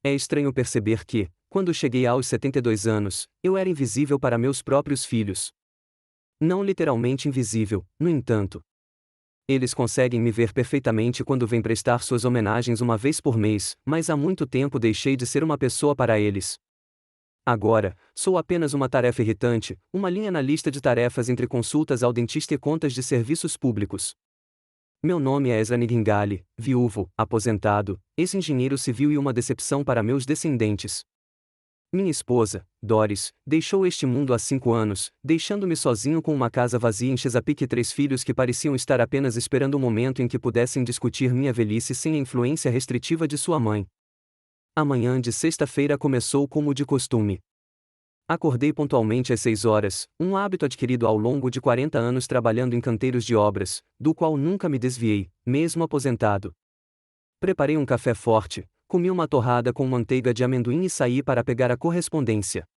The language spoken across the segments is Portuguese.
É estranho perceber que, quando cheguei aos 72 anos, eu era invisível para meus próprios filhos. Não literalmente invisível, no entanto. Eles conseguem me ver perfeitamente quando vêm prestar suas homenagens uma vez por mês, mas há muito tempo deixei de ser uma pessoa para eles. Agora, sou apenas uma tarefa irritante, uma linha na lista de tarefas entre consultas ao dentista e contas de serviços públicos. Meu nome é Ezra Nighingale, viúvo, aposentado, ex-engenheiro civil e uma decepção para meus descendentes. Minha esposa, Doris, deixou este mundo há 5 anos, deixando-me sozinho com uma casa vazia em Chesapeake e 3 filhos que pareciam estar apenas esperando o momento em que pudessem discutir minha velhice sem a influência restritiva de sua mãe. A manhã de sexta-feira começou como de costume. Acordei pontualmente às 6 horas, um hábito adquirido ao longo de 40 anos trabalhando em canteiros de obras, do qual nunca me desviei, mesmo aposentado. Preparei um café forte, comi uma torrada com manteiga de amendoim e saí para pegar a correspondência.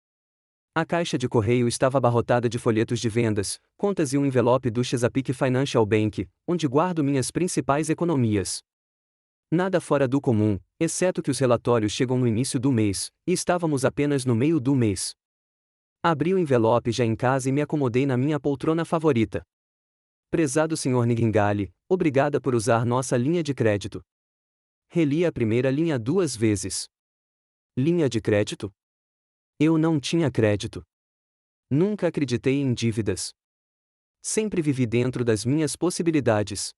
A caixa de correio estava abarrotada de folhetos de vendas, contas e um envelope do Chesapeake Financial Bank, onde guardo minhas principais economias. Nada fora do comum, exceto que os relatórios chegam no início do mês, e estávamos apenas no meio do mês. Abri o envelope já em casa e me acomodei na minha poltrona favorita. Prezado Sr. Nighingale, obrigada por usar nossa linha de crédito. Reli a primeira linha 2 vezes. Linha de crédito? Eu não tinha crédito. Nunca acreditei em dívidas. Sempre vivi dentro das minhas possibilidades.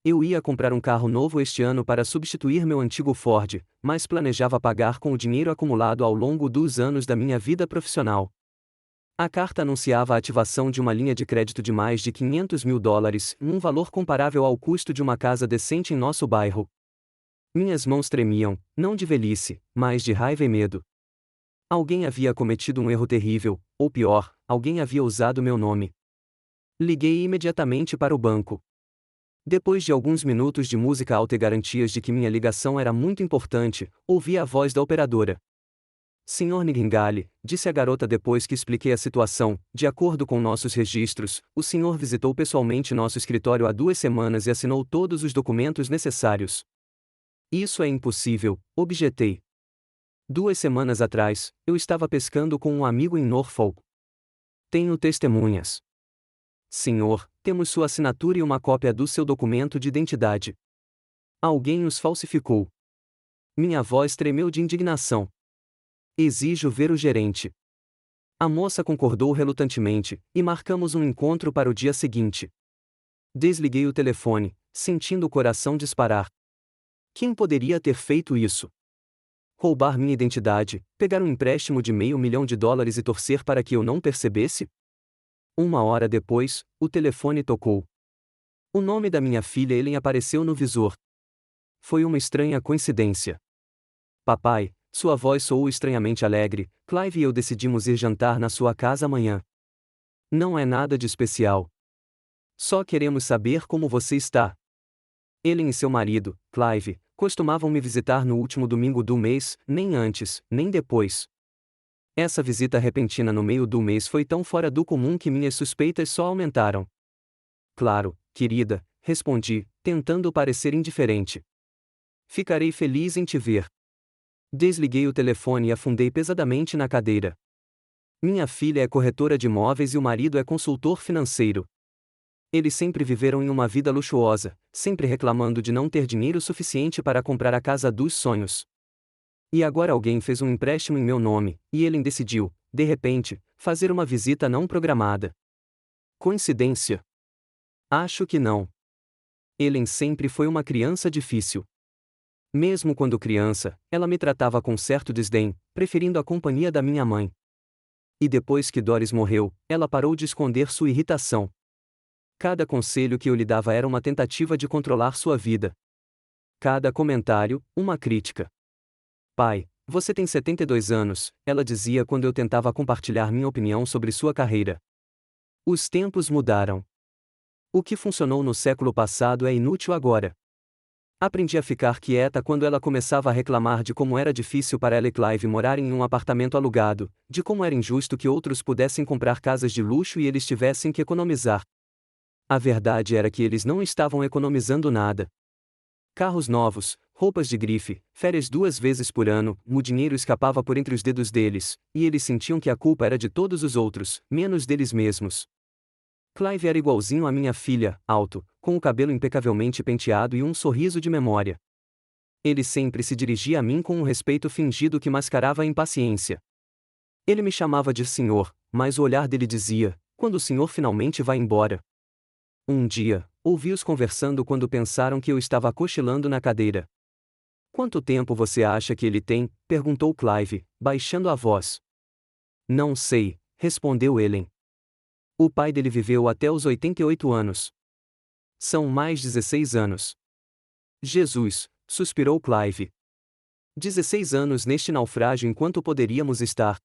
Eu ia comprar um carro novo este ano para substituir meu antigo Ford, mas planejava pagar com o dinheiro acumulado ao longo dos anos da minha vida profissional. A carta anunciava a ativação de uma linha de crédito de mais de $500 mil, um valor comparável ao custo de uma casa decente em nosso bairro. Minhas mãos tremiam, não de velhice, mas de raiva e medo. Alguém havia cometido um erro terrível, ou pior, alguém havia usado meu nome. Liguei imediatamente para o banco. Depois de alguns minutos de música alta e garantias de que minha ligação era muito importante, ouvi a voz da operadora. Sr. Nighingale, disse a garota depois que expliquei a situação, de acordo com nossos registros, o senhor visitou pessoalmente nosso escritório há 2 semanas e assinou todos os documentos necessários. Isso é impossível, objetei. 2 semanas atrás, eu estava pescando com um amigo em Norfolk. Tenho testemunhas. Senhor, temos sua assinatura e uma cópia do seu documento de identidade. Alguém os falsificou. Minha voz tremeu de indignação. Exijo ver o gerente. A moça concordou relutantemente, e marcamos um encontro para o dia seguinte. Desliguei o telefone, sentindo o coração disparar. Quem poderia ter feito isso? Roubar minha identidade, pegar um empréstimo de $500 mil e torcer para que eu não percebesse? 1 hora depois, o telefone tocou. O nome da minha filha Ellen apareceu no visor. Foi uma estranha coincidência. Papai, sua voz soou estranhamente alegre. Clive e eu decidimos ir jantar na sua casa amanhã. Não é nada de especial. Só queremos saber como você está. Ellen e seu marido, Clive, costumavam me visitar no último domingo do mês, nem antes, nem depois. Essa visita repentina no meio do mês foi tão fora do comum que minhas suspeitas só aumentaram. Claro, querida, respondi, tentando parecer indiferente. Ficarei feliz em te ver. Desliguei o telefone e afundei pesadamente na cadeira. Minha filha é corretora de imóveis e o marido é consultor financeiro. Eles sempre viveram em uma vida luxuosa, sempre reclamando de não ter dinheiro suficiente para comprar a casa dos sonhos. E agora alguém fez um empréstimo em meu nome, e Ellen decidiu, de repente, fazer uma visita não programada. Coincidência? Acho que não. Ellen sempre foi uma criança difícil. Mesmo quando criança, ela me tratava com certo desdém, preferindo a companhia da minha mãe. E depois que Doris morreu, ela parou de esconder sua irritação. Cada conselho que eu lhe dava era uma tentativa de controlar sua vida. Cada comentário, uma crítica. Pai, você tem 72 anos, ela dizia quando eu tentava compartilhar minha opinião sobre sua carreira. Os tempos mudaram. O que funcionou no século passado é inútil agora. Aprendi a ficar quieta quando ela começava a reclamar de como era difícil para ela e Clive morarem em um apartamento alugado, de como era injusto que outros pudessem comprar casas de luxo e eles tivessem que economizar. A verdade era que eles não estavam economizando nada. Carros novos, roupas de grife, férias 2 vezes por ano, o dinheiro escapava por entre os dedos deles, e eles sentiam que a culpa era de todos os outros, menos deles mesmos. Clive era igualzinho à minha filha, alto, com o cabelo impecavelmente penteado e um sorriso de memória. Ele sempre se dirigia a mim com um respeito fingido que mascarava a impaciência. Ele me chamava de senhor, mas o olhar dele dizia: quando o senhor finalmente vai embora? Um dia, ouvi-os conversando quando pensaram que eu estava cochilando na cadeira. Quanto tempo você acha que ele tem? Perguntou Clive, baixando a voz. Não sei, respondeu Ellen. O pai dele viveu até os 88 anos. São mais 16 anos. Jesus, suspirou Clive. 16 anos neste naufrágio enquanto poderíamos estar.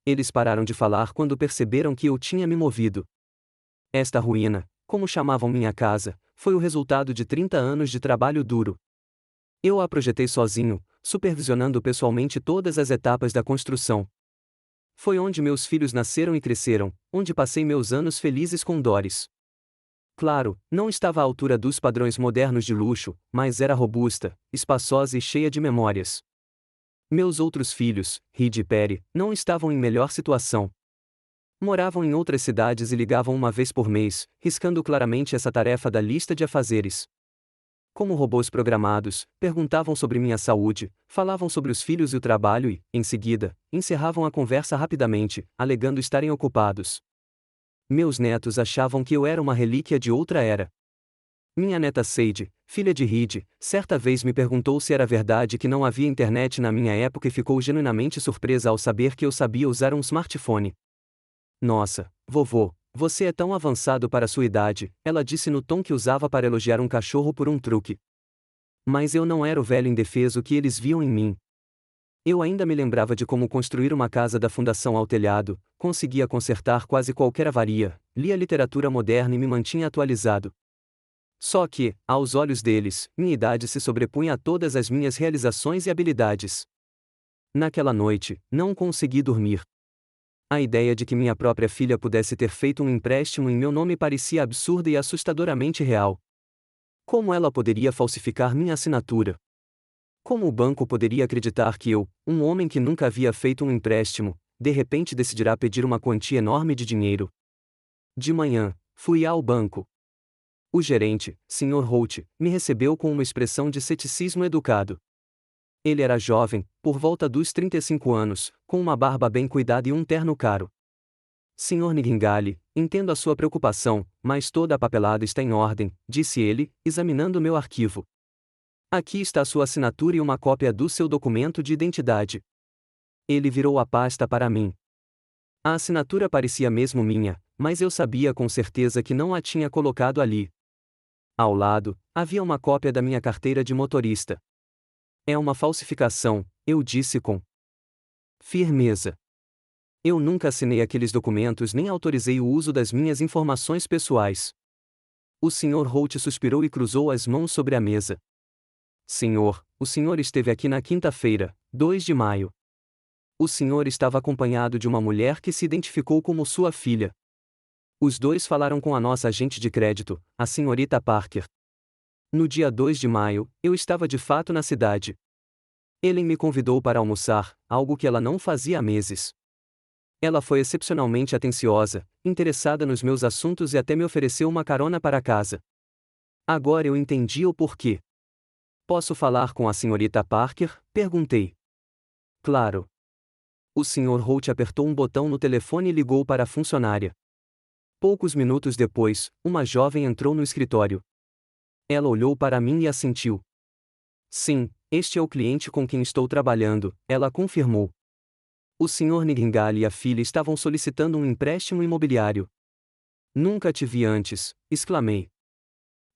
Eles pararam de falar quando perceberam que eu tinha me movido. Esta ruína, como chamavam minha casa, foi o resultado de 30 anos de trabalho duro. Eu a projetei sozinho, supervisionando pessoalmente todas as etapas da construção. Foi onde meus filhos nasceram e cresceram, onde passei meus anos felizes com Doris. Claro, não estava à altura dos padrões modernos de luxo, mas era robusta, espaçosa e cheia de memórias. Meus outros filhos, Reed e Perry, não estavam em melhor situação. Moravam em outras cidades e ligavam uma vez por mês, riscando claramente essa tarefa da lista de afazeres. Como robôs programados, perguntavam sobre minha saúde, falavam sobre os filhos e o trabalho e, em seguida, encerravam a conversa rapidamente, alegando estarem ocupados. Meus netos achavam que eu era uma relíquia de outra era. Minha neta Sadie, filha de Reed, certa vez me perguntou se era verdade que não havia internet na minha época e ficou genuinamente surpresa ao saber que eu sabia usar um smartphone. Nossa, vovô, você é tão avançado para sua idade, ela disse no tom que usava para elogiar um cachorro por um truque. Mas eu não era o velho indefeso que eles viam em mim. Eu ainda me lembrava de como construir uma casa da fundação ao telhado, conseguia consertar quase qualquer avaria, lia literatura moderna e me mantinha atualizado. Só que, aos olhos deles, minha idade se sobrepunha a todas as minhas realizações e habilidades. Naquela noite, não consegui dormir. A ideia de que minha própria filha pudesse ter feito um empréstimo em meu nome parecia absurda e assustadoramente real. Como ela poderia falsificar minha assinatura? Como o banco poderia acreditar que eu, um homem que nunca havia feito um empréstimo, de repente decidirá pedir uma quantia enorme de dinheiro? De manhã, fui ao banco. O gerente, Sr. Holt, me recebeu com uma expressão de ceticismo educado. Ele era jovem, por volta dos 35 anos, com uma barba bem cuidada e um terno caro. Sr. Nightingale, entendo a sua preocupação, mas toda a papelada está em ordem, disse ele, examinando meu arquivo. Aqui está sua assinatura e uma cópia do seu documento de identidade. Ele virou a pasta para mim. A assinatura parecia mesmo minha, mas eu sabia com certeza que não a tinha colocado ali. Ao lado, havia uma cópia da minha carteira de motorista. É uma falsificação, eu disse com firmeza. Eu nunca assinei aqueles documentos nem autorizei o uso das minhas informações pessoais. O Sr. Holt suspirou e cruzou as mãos sobre a mesa. Senhor, o senhor esteve aqui na quinta-feira, 2 de maio. O senhor estava acompanhado de uma mulher que se identificou como sua filha. Os dois falaram com a nossa agente de crédito, a senhorita Parker. No dia 2 de maio, eu estava de fato na cidade. Ellen me convidou para almoçar, algo que ela não fazia há meses. Ela foi excepcionalmente atenciosa, interessada nos meus assuntos e até me ofereceu uma carona para casa. Agora eu entendi o porquê. Posso falar com a senhorita Parker? Perguntei. Claro. O Sr. Holt apertou um botão no telefone e ligou para a funcionária. Poucos minutos depois, uma jovem entrou no escritório. Ela olhou para mim e assentiu. Sim, este é o cliente com quem estou trabalhando, ela confirmou. O Sr. Nightingale e a filha estavam solicitando um empréstimo imobiliário. Nunca te vi antes, exclamei.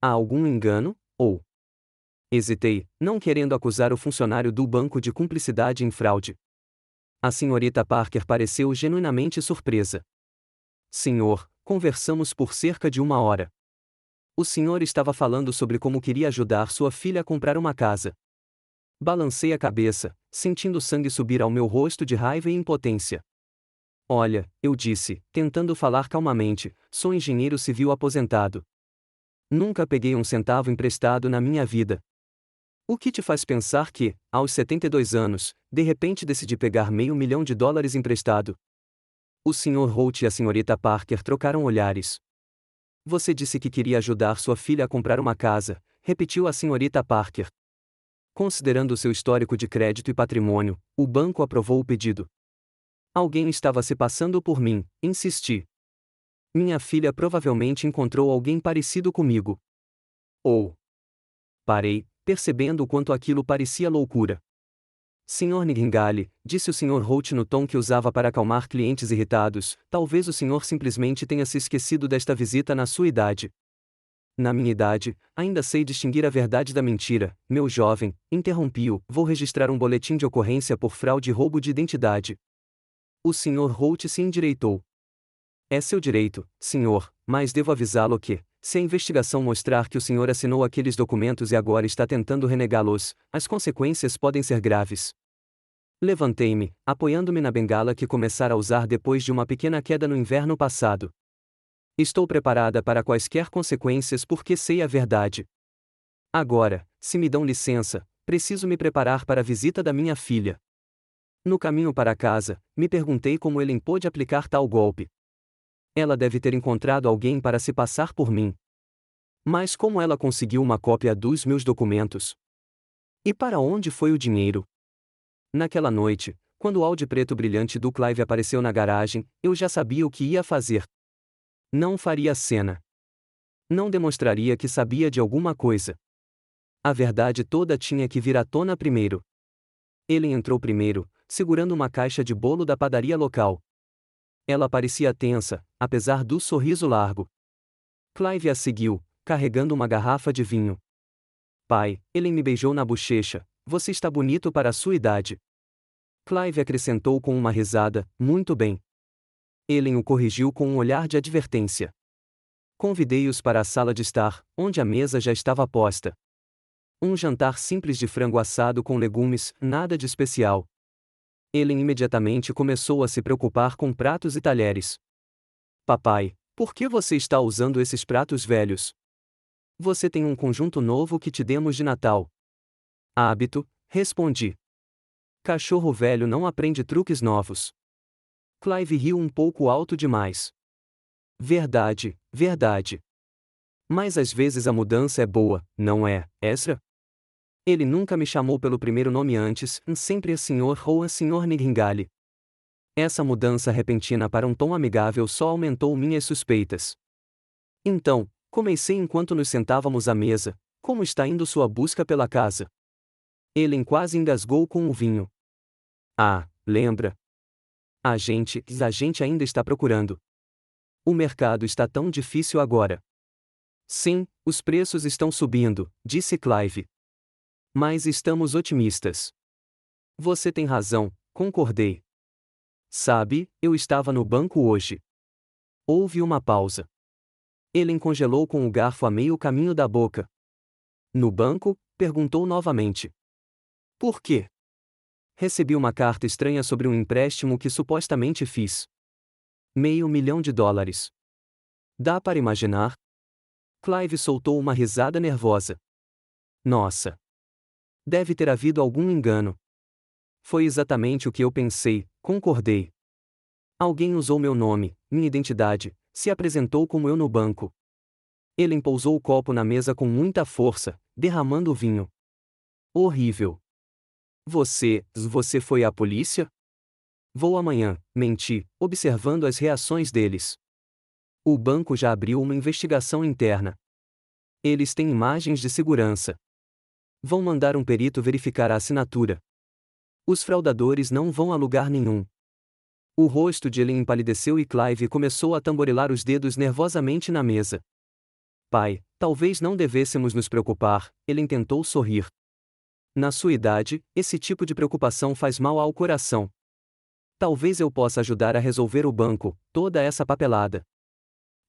Há algum engano, ou? Hesitei, não querendo acusar o funcionário do banco de cumplicidade em fraude. A senhorita Parker pareceu genuinamente surpresa. Senhor, conversamos por cerca de 1 hora. O senhor estava falando sobre como queria ajudar sua filha a comprar uma casa. Balancei a cabeça, sentindo sangue subir ao meu rosto de raiva e impotência. Olha, eu disse, tentando falar calmamente, sou engenheiro civil aposentado. Nunca peguei um centavo emprestado na minha vida. O que te faz pensar que, aos 72 anos, de repente decidi pegar $500.000 emprestado? O Sr. Holt e a Srta. Parker trocaram olhares. Você disse que queria ajudar sua filha a comprar uma casa, repetiu a Srta. Parker. Considerando seu histórico de crédito e patrimônio, o banco aprovou o pedido. Alguém estava se passando por mim, insisti. Minha filha provavelmente encontrou alguém parecido comigo. Ou. Parei, percebendo o quanto aquilo parecia loucura. Sr. Nightingale, disse o Sr. Holt no tom que usava para acalmar clientes irritados, talvez o senhor simplesmente tenha se esquecido desta visita na sua idade. Na minha idade, ainda sei distinguir a verdade da mentira, meu jovem, interrompi-o, vou registrar um boletim de ocorrência por fraude e roubo de identidade. O Sr. Holt se endireitou. É seu direito, senhor, mas devo avisá-lo que, se a investigação mostrar que o senhor assinou aqueles documentos e agora está tentando renegá-los, as consequências podem ser graves. Levantei-me, apoiando-me na bengala que começara a usar depois de uma pequena queda no inverno passado. Estou preparada para quaisquer consequências porque sei a verdade. Agora, se me dão licença, preciso me preparar para a visita da minha filha. No caminho para casa, me perguntei como ele pôde aplicar tal golpe. Ela deve ter encontrado alguém para se passar por mim. Mas como ela conseguiu uma cópia dos meus documentos? E para onde foi o dinheiro? Naquela noite, quando o Audi preto brilhante do Clive apareceu na garagem, eu já sabia o que ia fazer. Não faria cena. Não demonstraria que sabia de alguma coisa. A verdade toda tinha que vir à tona primeiro. Ele entrou primeiro, segurando uma caixa de bolo da padaria local. Ela parecia tensa, apesar do sorriso largo. Clive a seguiu, carregando uma garrafa de vinho. Pai, ele me beijou na bochecha, você está bonito para a sua idade. Clive acrescentou com uma risada, muito bem. Ellen o corrigiu com um olhar de advertência. Convidei-os para a sala de estar, onde a mesa já estava posta. Um jantar simples de frango assado com legumes, nada de especial. Ellen imediatamente começou a se preocupar com pratos e talheres. Papai, por que você está usando esses pratos velhos? Você tem um conjunto novo que te demos de Natal. Hábito, respondi. Cachorro velho não aprende truques novos. Clive riu um pouco alto demais. Verdade, verdade. Mas às vezes a mudança é boa, não é, Ezra? Ele nunca me chamou pelo primeiro nome antes, sempre a Sr. ou a Sr. Nightingale. Essa mudança repentina para um tom amigável só aumentou minhas suspeitas. Então, comecei enquanto nos sentávamos à mesa, como está indo sua busca pela casa? Ellen quase engasgou com o vinho. Ah, lembra? A gente ainda está procurando. O mercado está tão difícil agora. Sim, os preços estão subindo, disse Clive. Mas estamos otimistas. Você tem razão, concordei. Sabe, eu estava no banco hoje. Houve uma pausa. Ele congelou com o garfo a meio caminho da boca. No banco? Perguntou novamente. Por quê? Recebi uma carta estranha sobre um empréstimo que supostamente fiz. $500.000. Dá para imaginar? Clive soltou uma risada nervosa. Nossa! Deve ter havido algum engano. Foi exatamente o que eu pensei, concordei. Alguém usou meu nome, minha identidade, se apresentou como eu no banco. Ele pousou o copo na mesa com muita força, derramando o vinho. Horrível. Você foi à polícia? Vou amanhã, menti, observando as reações deles. O banco já abriu uma investigação interna. Eles têm imagens de segurança. Vão mandar um perito verificar a assinatura. Os fraudadores não vão a lugar nenhum. O rosto de Ellen empalideceu e Clive começou a tamborilar os dedos nervosamente na mesa. Pai, talvez não devêssemos nos preocupar, Ellen tentou sorrir. Na sua idade, esse tipo de preocupação faz mal ao coração. Talvez eu possa ajudar a resolver o banco, toda essa papelada.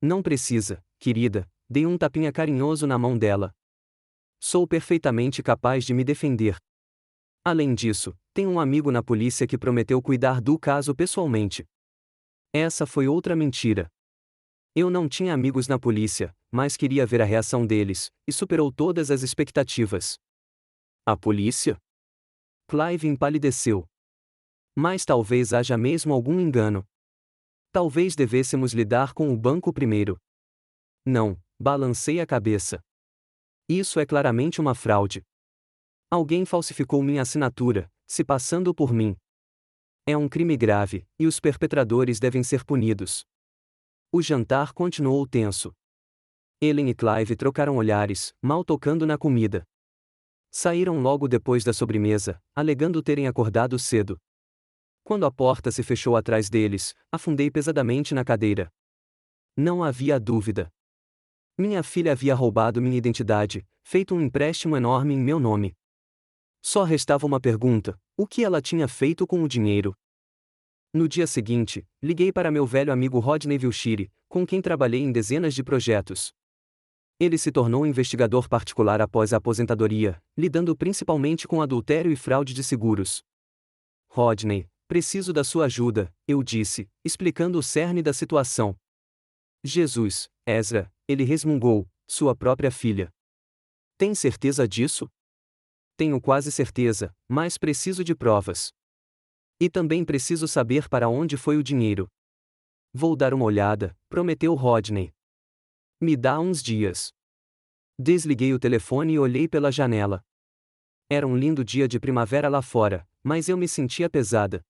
Não precisa, querida, dei um tapinha carinhoso na mão dela. Sou perfeitamente capaz de me defender. Além disso, tenho um amigo na polícia que prometeu cuidar do caso pessoalmente. Essa foi outra mentira. Eu não tinha amigos na polícia, mas queria ver a reação deles, e superou todas as expectativas. A polícia? Clive empalideceu. Mas talvez haja mesmo algum engano. Talvez devêssemos lidar com o banco primeiro. Não, balancei a cabeça. Isso é claramente uma fraude. Alguém falsificou minha assinatura, se passando por mim. É um crime grave, e os perpetradores devem ser punidos. O jantar continuou tenso. Ellen e Clive trocaram olhares, mal tocando na comida. Saíram logo depois da sobremesa, alegando terem acordado cedo. Quando a porta se fechou atrás deles, afundei pesadamente na cadeira. Não havia dúvida. Minha filha havia roubado minha identidade, feito um empréstimo enorme em meu nome. Só restava uma pergunta: o que ela tinha feito com o dinheiro? No dia seguinte, liguei para meu velho amigo Rodney Wilshire, com quem trabalhei em dezenas de projetos. Ele se tornou investigador particular após a aposentadoria, lidando principalmente com adultério e fraude de seguros. Rodney, preciso da sua ajuda, eu disse, explicando o cerne da situação. Jesus, Ezra, ele resmungou, sua própria filha. Tem certeza disso? Tenho quase certeza, mas preciso de provas. E também preciso saber para onde foi o dinheiro. Vou dar uma olhada, prometeu Rodney. Me dá uns dias. Desliguei o telefone e olhei pela janela. Era um lindo dia de primavera lá fora, mas eu me sentia pesada.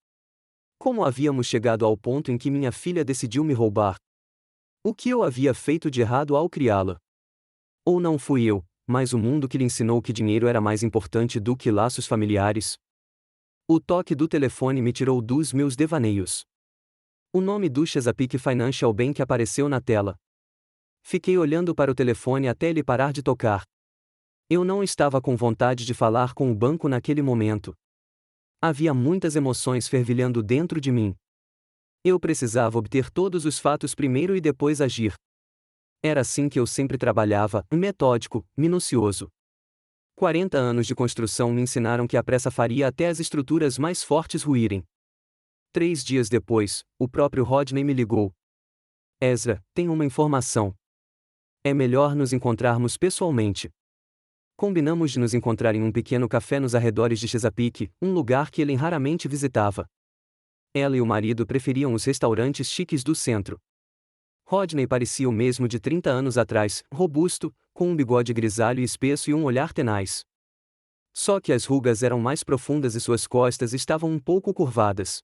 Como havíamos chegado ao ponto em que minha filha decidiu me roubar? O que eu havia feito de errado ao criá-la? Ou não fui eu, mas o mundo que lhe ensinou que dinheiro era mais importante do que laços familiares? O toque do telefone me tirou dos meus devaneios. O nome do Chesapeake Financial Bank apareceu na tela. Fiquei olhando para o telefone até ele parar de tocar. Eu não estava com vontade de falar com o banco naquele momento. Havia muitas emoções fervilhando dentro de mim. Eu precisava obter todos os fatos primeiro e depois agir. Era assim que eu sempre trabalhava, metódico, minucioso. 40 anos de construção me ensinaram que a pressa faria até as estruturas mais fortes ruírem. 3 dias depois, o próprio Rodney me ligou. Ezra, tenho uma informação. É melhor nos encontrarmos pessoalmente. Combinamos de nos encontrar em um pequeno café nos arredores de Chesapeake, um lugar que Ellen raramente visitava. Ela e o marido preferiam os restaurantes chiques do centro. Rodney parecia o mesmo de 30 anos atrás, robusto, com um bigode grisalho e espesso e um olhar tenaz. Só que as rugas eram mais profundas e suas costas estavam um pouco curvadas.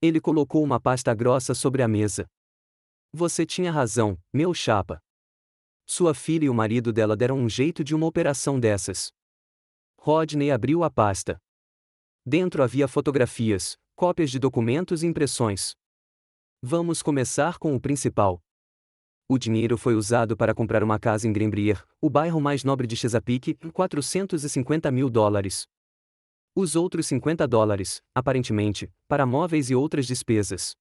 Ele colocou uma pasta grossa sobre a mesa. Você tinha razão, meu chapa. Sua filha e o marido dela deram um jeito de uma operação dessas. Rodney abriu a pasta. Dentro havia fotografias, cópias de documentos e impressões. Vamos começar com o principal. O dinheiro foi usado para comprar uma casa em Greenbrier, o bairro mais nobre de Chesapeake, $450 mil. Os outros $50, aparentemente, para móveis e outras despesas.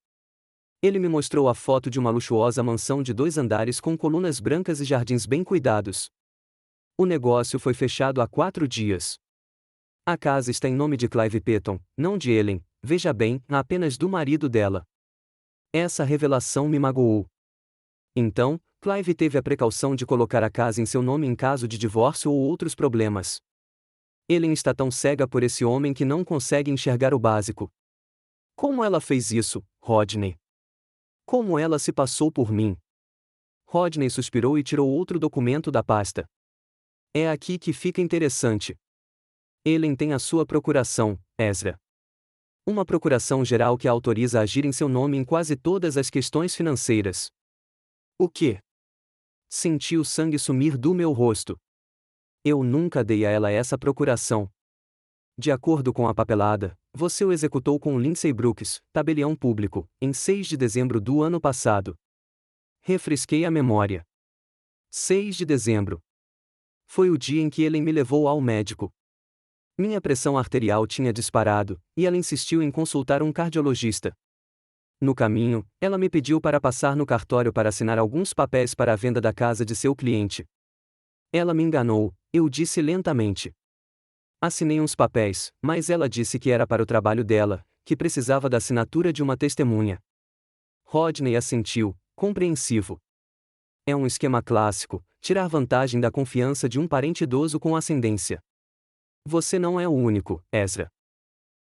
Ele me mostrou a foto de uma luxuosa mansão de 2 andares com colunas brancas e jardins bem cuidados. O negócio foi fechado há 4 dias. A casa está em nome de Clive Petton, não de Ellen, veja bem, apenas do marido dela. Essa revelação me magoou. Então, Clive teve a precaução de colocar a casa em seu nome em caso de divórcio ou outros problemas. Ellen está tão cega por esse homem que não consegue enxergar o básico. Como ela fez isso, Rodney? Como ela se passou por mim? Rodney suspirou e tirou outro documento da pasta. É aqui que fica interessante. Ellen tem a sua procuração, Ezra. Uma procuração geral que a autoriza a agir em seu nome em quase todas as questões financeiras. O quê? Senti o sangue sumir do meu rosto. Eu nunca dei a ela essa procuração. De acordo com a papelada, você o executou com Lindsay Brooks, tabelião público, em 6 de dezembro do ano passado. Refresquei a memória. 6 de dezembro. Foi o dia em que Ellen me levou ao médico. Minha pressão arterial tinha disparado, e ela insistiu em consultar um cardiologista. No caminho, ela me pediu para passar no cartório para assinar alguns papéis para a venda da casa de seu cliente. Ela me enganou, eu disse lentamente. Assinei uns papéis, mas ela disse que era para o trabalho dela, que precisava da assinatura de uma testemunha. Rodney assentiu, compreensivo. É um esquema clássico, tirar vantagem da confiança de um parente idoso com ascendência. Você não é o único, Ezra.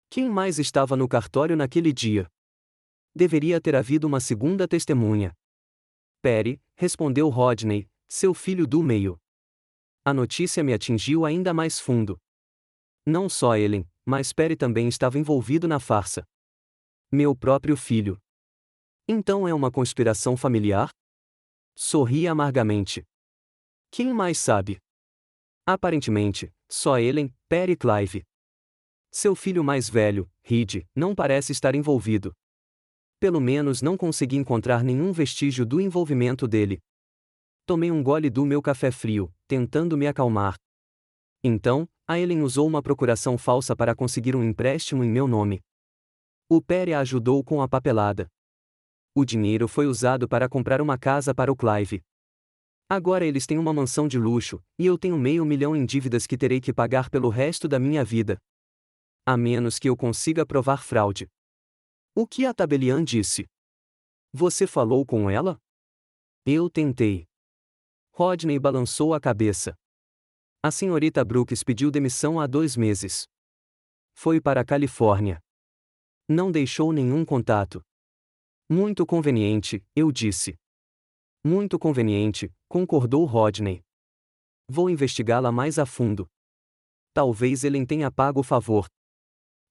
Quem mais estava no cartório naquele dia? Deveria ter havido uma segunda testemunha. Perry, respondeu Rodney, seu filho do meio. A notícia me atingiu ainda mais fundo. Não só Ellen, mas Perry também estava envolvido na farsa. Meu próprio filho. Então é uma conspiração familiar? Sorri amargamente. Quem mais sabe? Aparentemente, só Ellen, Perry e Clive. Seu filho mais velho, Reed, não parece estar envolvido. Pelo menos não consegui encontrar nenhum vestígio do envolvimento dele. Tomei um gole do meu café frio, tentando me acalmar. Então, a Ellen usou uma procuração falsa para conseguir um empréstimo em meu nome. O Perry a ajudou com a papelada. O dinheiro foi usado para comprar uma casa para o Clive. Agora eles têm uma mansão de luxo, e eu tenho $500.000 em dívidas que terei que pagar pelo resto da minha vida. A menos que eu consiga provar fraude. O que a tabeliã disse? Você falou com ela? Eu tentei. Rodney balançou a cabeça. A senhorita Brooks pediu demissão há 2 meses. Foi para a Califórnia. Não deixou nenhum contato. Muito conveniente, eu disse. Muito conveniente, concordou Rodney. Vou investigá-la mais a fundo. Talvez ele tenha pago o favor.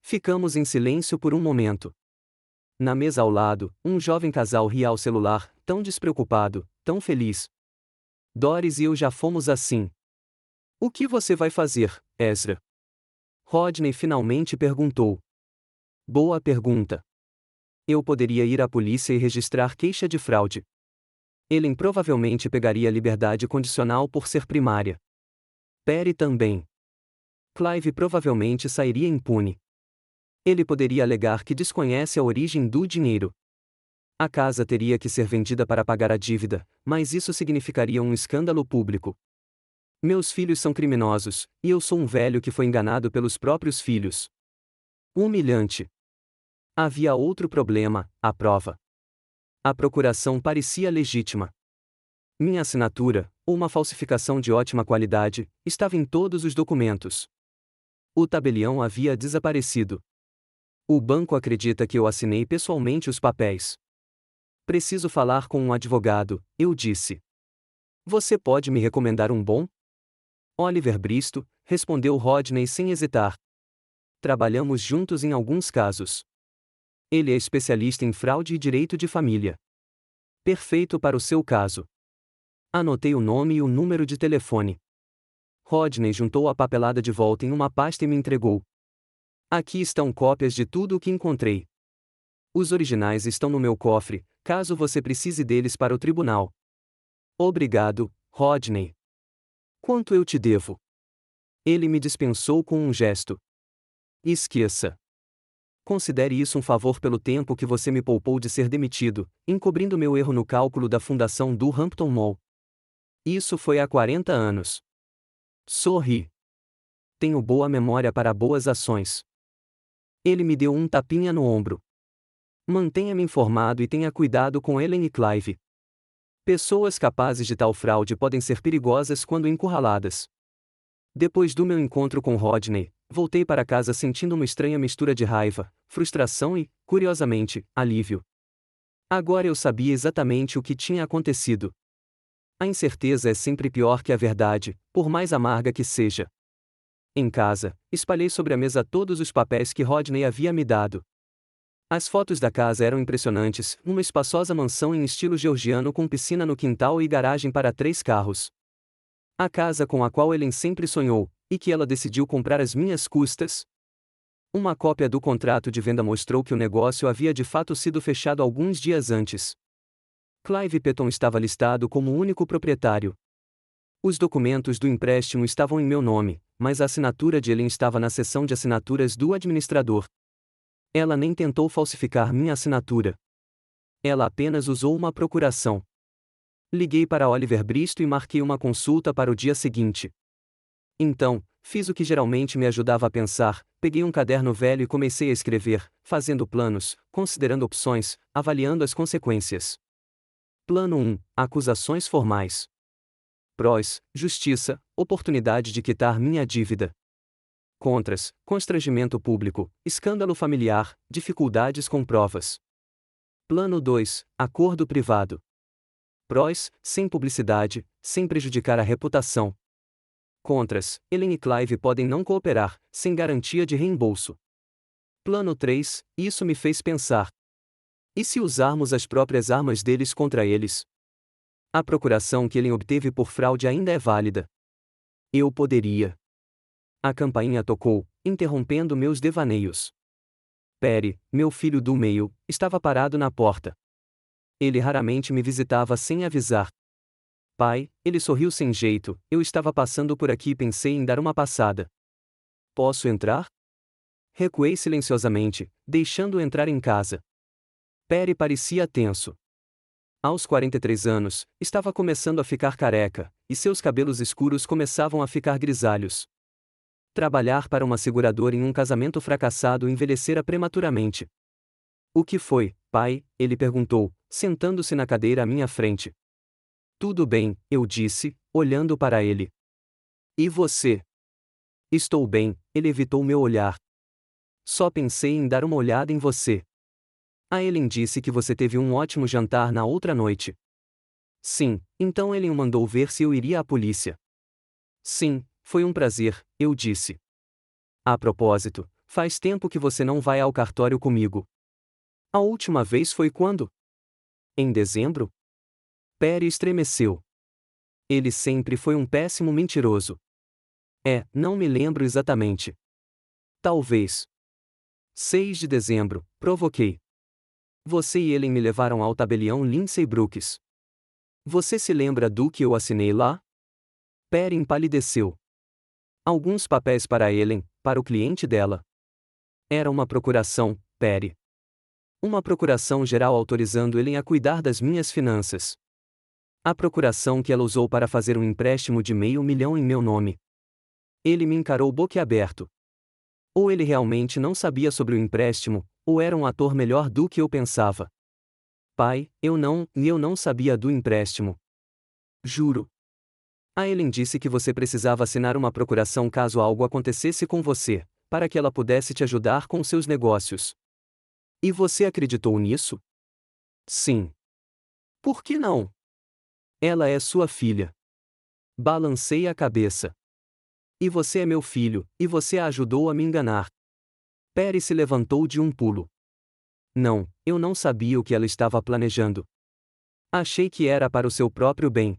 Ficamos em silêncio por um momento. Na mesa ao lado, um jovem casal ria ao celular, tão despreocupado, tão feliz. Doris e eu já fomos assim. O que você vai fazer, Ezra? Rodney finalmente perguntou. Boa pergunta. Eu poderia ir à polícia e registrar queixa de fraude. Ellen provavelmente pegaria liberdade condicional por ser primária. Perry também. Clive provavelmente sairia impune. Ele poderia alegar que desconhece a origem do dinheiro. A casa teria que ser vendida para pagar a dívida, mas isso significaria um escândalo público. Meus filhos são criminosos, e eu sou um velho que foi enganado pelos próprios filhos. Humilhante. Havia outro problema, a prova. A procuração parecia legítima. Minha assinatura, ou uma falsificação de ótima qualidade, estava em todos os documentos. O tabelião havia desaparecido. O banco acredita que eu assinei pessoalmente os papéis. Preciso falar com um advogado, eu disse. Você pode me recomendar um bom? Oliver Bristow, respondeu Rodney sem hesitar. Trabalhamos juntos em alguns casos. Ele é especialista em fraude e direito de família. Perfeito para o seu caso. Anotei o nome e o número de telefone. Rodney juntou a papelada de volta em uma pasta e me entregou. Aqui estão cópias de tudo o que encontrei. Os originais estão no meu cofre, caso você precise deles para o tribunal. Obrigado, Rodney. Quanto eu te devo? Ele me dispensou com um gesto. Esqueça. Considere isso um favor pelo tempo que você me poupou de ser demitido, encobrindo meu erro no cálculo da fundação do Hampton Mall. Isso foi há 40 anos. Sorri. Tenho boa memória para boas ações. Ele me deu um tapinha no ombro. Mantenha-me informado e tenha cuidado com Ellen e Clive. Pessoas capazes de tal fraude podem ser perigosas quando encurraladas. Depois do meu encontro com Rodney, voltei para casa sentindo uma estranha mistura de raiva, frustração e, curiosamente, alívio. Agora eu sabia exatamente o que tinha acontecido. A incerteza é sempre pior que a verdade, por mais amarga que seja. Em casa, espalhei sobre a mesa todos os papéis que Rodney havia me dado. As fotos da casa eram impressionantes, uma espaçosa mansão em estilo georgiano com piscina no quintal e garagem para 3 carros. A casa com a qual Ellen sempre sonhou, e que ela decidiu comprar às minhas custas. Uma cópia do contrato de venda mostrou que o negócio havia de fato sido fechado alguns dias antes. Clive Petton estava listado como o único proprietário. Os documentos do empréstimo estavam em meu nome, mas a assinatura de Ellen estava na seção de assinaturas do administrador. Ela nem tentou falsificar minha assinatura. Ela apenas usou uma procuração. Liguei para Oliver Bristow e marquei uma consulta para o dia seguinte. Então, fiz o que geralmente me ajudava a pensar, peguei um caderno velho e comecei a escrever, fazendo planos, considerando opções, avaliando as consequências. Plano 1. Acusações formais. Prós: justiça, oportunidade de quitar minha dívida. Contras: constrangimento público, escândalo familiar, dificuldades com provas. Plano 2: acordo privado. Prós: sem publicidade, sem prejudicar a reputação. Contras: Ellen e Clive podem não cooperar, sem garantia de reembolso. Plano 3: isso me fez pensar. E se usarmos as próprias armas deles contra eles? A procuração que Ellen obteve por fraude ainda é válida. Eu poderia. A campainha tocou, interrompendo meus devaneios. Perry, meu filho do meio, estava parado na porta. Ele raramente me visitava sem avisar. Pai, ele sorriu sem jeito, eu estava passando por aqui e pensei em dar uma passada. Posso entrar? Recuei silenciosamente, deixando-o entrar em casa. Perry parecia tenso. Aos 43 anos, estava começando a ficar careca, e seus cabelos escuros começavam a ficar grisalhos. Trabalhar para uma seguradora em um casamento fracassado envelhecera prematuramente. O que foi, pai? Ele perguntou, sentando-se na cadeira à minha frente. Tudo bem, eu disse, olhando para ele. E você? Estou bem, ele evitou meu olhar. Só pensei em dar uma olhada em você. A Ellen disse que você teve um ótimo jantar na outra noite. Sim, então Ellen mandou ver se eu iria à polícia. Sim, foi um prazer, eu disse. A propósito, faz tempo que você não vai ao cartório comigo. A última vez foi quando? Em dezembro? Perry estremeceu. Ele sempre foi um péssimo mentiroso. Não me lembro exatamente. Talvez. 6 de dezembro, provoquei. Você e Ellen me levaram ao tabelião Lindsay Brooks. Você se lembra do que eu assinei lá? Perry empalideceu. Alguns papéis para Ellen, para o cliente dela. Era uma procuração, Perry. Uma procuração geral autorizando Ellen a cuidar das minhas finanças. A procuração que ela usou para fazer um empréstimo de $500.000 em meu nome. Ele me encarou boquiaberto. Ou ele realmente não sabia sobre o empréstimo, ou era um ator melhor do que eu pensava. Pai, eu não sabia do empréstimo. Juro. A Ellen disse que você precisava assinar uma procuração caso algo acontecesse com você, para que ela pudesse te ajudar com seus negócios. E você acreditou nisso? Sim. Por que não? Ela é sua filha. Balancei a cabeça. E você é meu filho, e você a ajudou a me enganar. Perry se levantou de um pulo. Não, eu não sabia o que ela estava planejando. Achei que era para o seu próprio bem.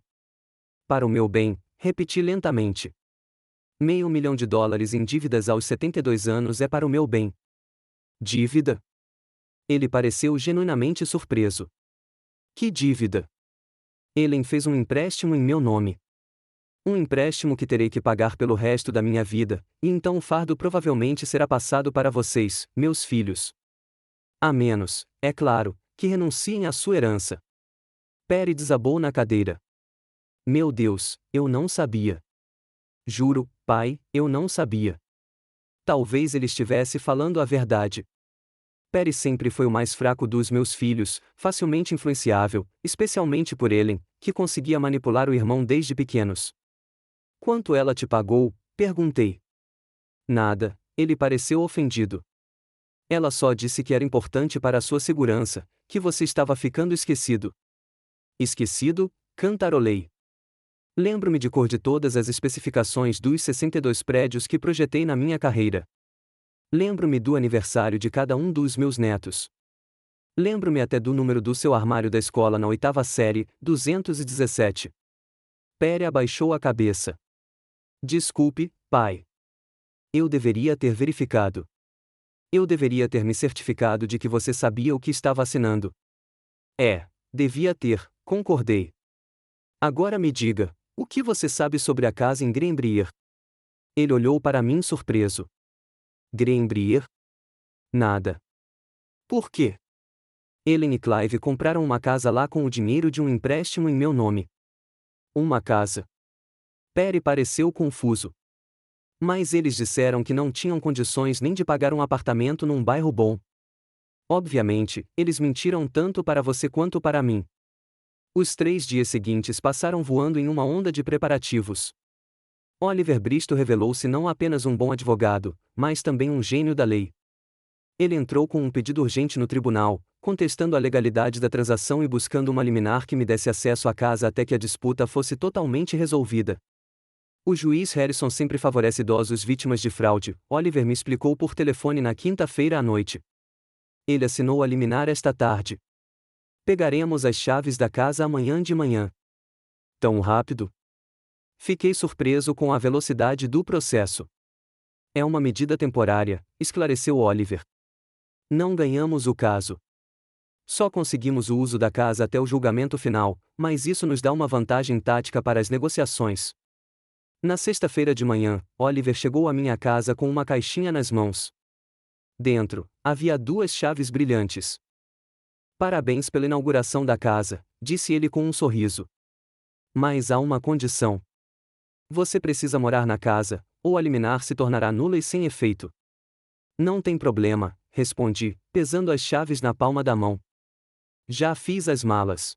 Para o meu bem, repeti lentamente. $500.000 em dívidas aos 72 anos é para o meu bem. Dívida? Ele pareceu genuinamente surpreso. Que dívida? Ellen fez um empréstimo em meu nome. Um empréstimo que terei que pagar pelo resto da minha vida, e então o fardo provavelmente será passado para vocês, meus filhos. A menos, é claro, que renunciem à sua herança. Perry desabou na cadeira. Meu Deus, eu não sabia. Juro, pai, eu não sabia. Talvez ele estivesse falando a verdade. Perry sempre foi o mais fraco dos meus filhos, facilmente influenciável, especialmente por Ellen, que conseguia manipular o irmão desde pequenos. Quanto ela te pagou? Perguntei. Nada, ele pareceu ofendido. Ela só disse que era importante para a sua segurança, que você estava ficando esquecido. Esquecido? Cantarolei. Lembro-me de cor de todas as especificações dos 62 prédios que projetei na minha carreira. Lembro-me do aniversário de cada um dos meus netos. Lembro-me até do número do seu armário da escola na 8ª série, 217. Perry abaixou a cabeça. Desculpe, pai. Eu deveria ter verificado. Eu deveria ter me certificado de que você sabia o que estava assinando. Devia ter, concordei. Agora me diga, o que você sabe sobre a casa em Greenbrier? Ele olhou para mim surpreso. Greenbrier? Nada. Por quê? Ellen e Clive compraram uma casa lá com o dinheiro de um empréstimo em meu nome. Uma casa. Perry pareceu confuso. Mas eles disseram que não tinham condições nem de pagar um apartamento num bairro bom. Obviamente, eles mentiram tanto para você quanto para mim. Os 3 dias seguintes passaram voando em uma onda de preparativos. Oliver Bristow revelou-se não apenas um bom advogado, mas também um gênio da lei. Ele entrou com um pedido urgente no tribunal, contestando a legalidade da transação e buscando uma liminar que me desse acesso à casa até que a disputa fosse totalmente resolvida. O juiz Harrison sempre favorece idosos vítimas de fraude, Oliver me explicou por telefone na quinta-feira à noite. Ele assinou a liminar esta tarde. Pegaremos as chaves da casa amanhã de manhã. Tão rápido? Fiquei surpreso com a velocidade do processo. É uma medida temporária, esclareceu Oliver. Não ganhamos o caso. Só conseguimos o uso da casa até o julgamento final, mas isso nos dá uma vantagem tática para as negociações. Na sexta-feira de manhã, Oliver chegou à minha casa com uma caixinha nas mãos. Dentro, havia 2 chaves brilhantes. Parabéns pela inauguração da casa, disse ele com um sorriso. Mas há uma condição. Você precisa morar na casa, ou a liminar se tornará nula e sem efeito. Não tem problema, respondi, pesando as chaves na palma da mão. Já fiz as malas.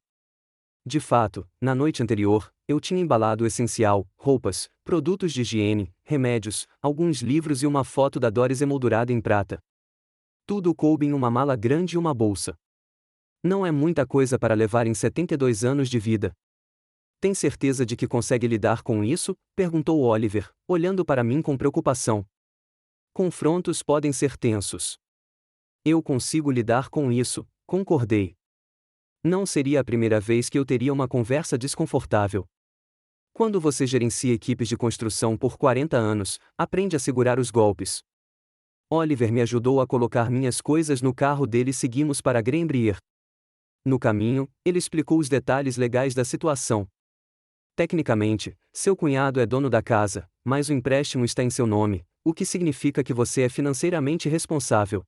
De fato, na noite anterior, eu tinha embalado o essencial, roupas, produtos de higiene, remédios, alguns livros e uma foto da Doris emoldurada em prata. Tudo coube em uma mala grande e uma bolsa. Não é muita coisa para levar em 72 anos de vida. Tem certeza de que consegue lidar com isso? Perguntou Oliver, olhando para mim com preocupação. Confrontos podem ser tensos. Eu consigo lidar com isso, concordei. Não seria a primeira vez que eu teria uma conversa desconfortável. Quando você gerencia equipes de construção por 40 anos, aprende a segurar os golpes. Oliver me ajudou a colocar minhas coisas no carro dele e seguimos para Greenbrier. No caminho, ele explicou os detalhes legais da situação. Tecnicamente, seu cunhado é dono da casa, mas o empréstimo está em seu nome, o que significa que você é financeiramente responsável.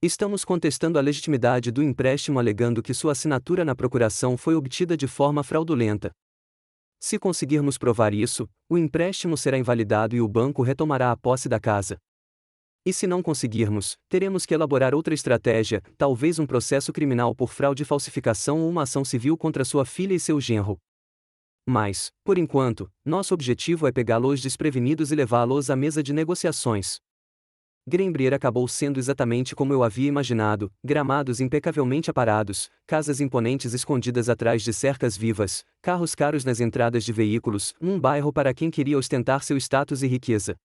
Estamos contestando a legitimidade do empréstimo alegando que sua assinatura na procuração foi obtida de forma fraudulenta. Se conseguirmos provar isso, o empréstimo será invalidado e o banco retomará a posse da casa. E se não conseguirmos, teremos que elaborar outra estratégia, talvez um processo criminal por fraude e falsificação ou uma ação civil contra sua filha e seu genro. Mas, por enquanto, nosso objetivo é pegá-los desprevenidos e levá-los à mesa de negociações. Greenbrier acabou sendo exatamente como eu havia imaginado, gramados impecavelmente aparados, casas imponentes escondidas atrás de cercas vivas, carros caros nas entradas de veículos, um bairro para quem queria ostentar seu status e riqueza.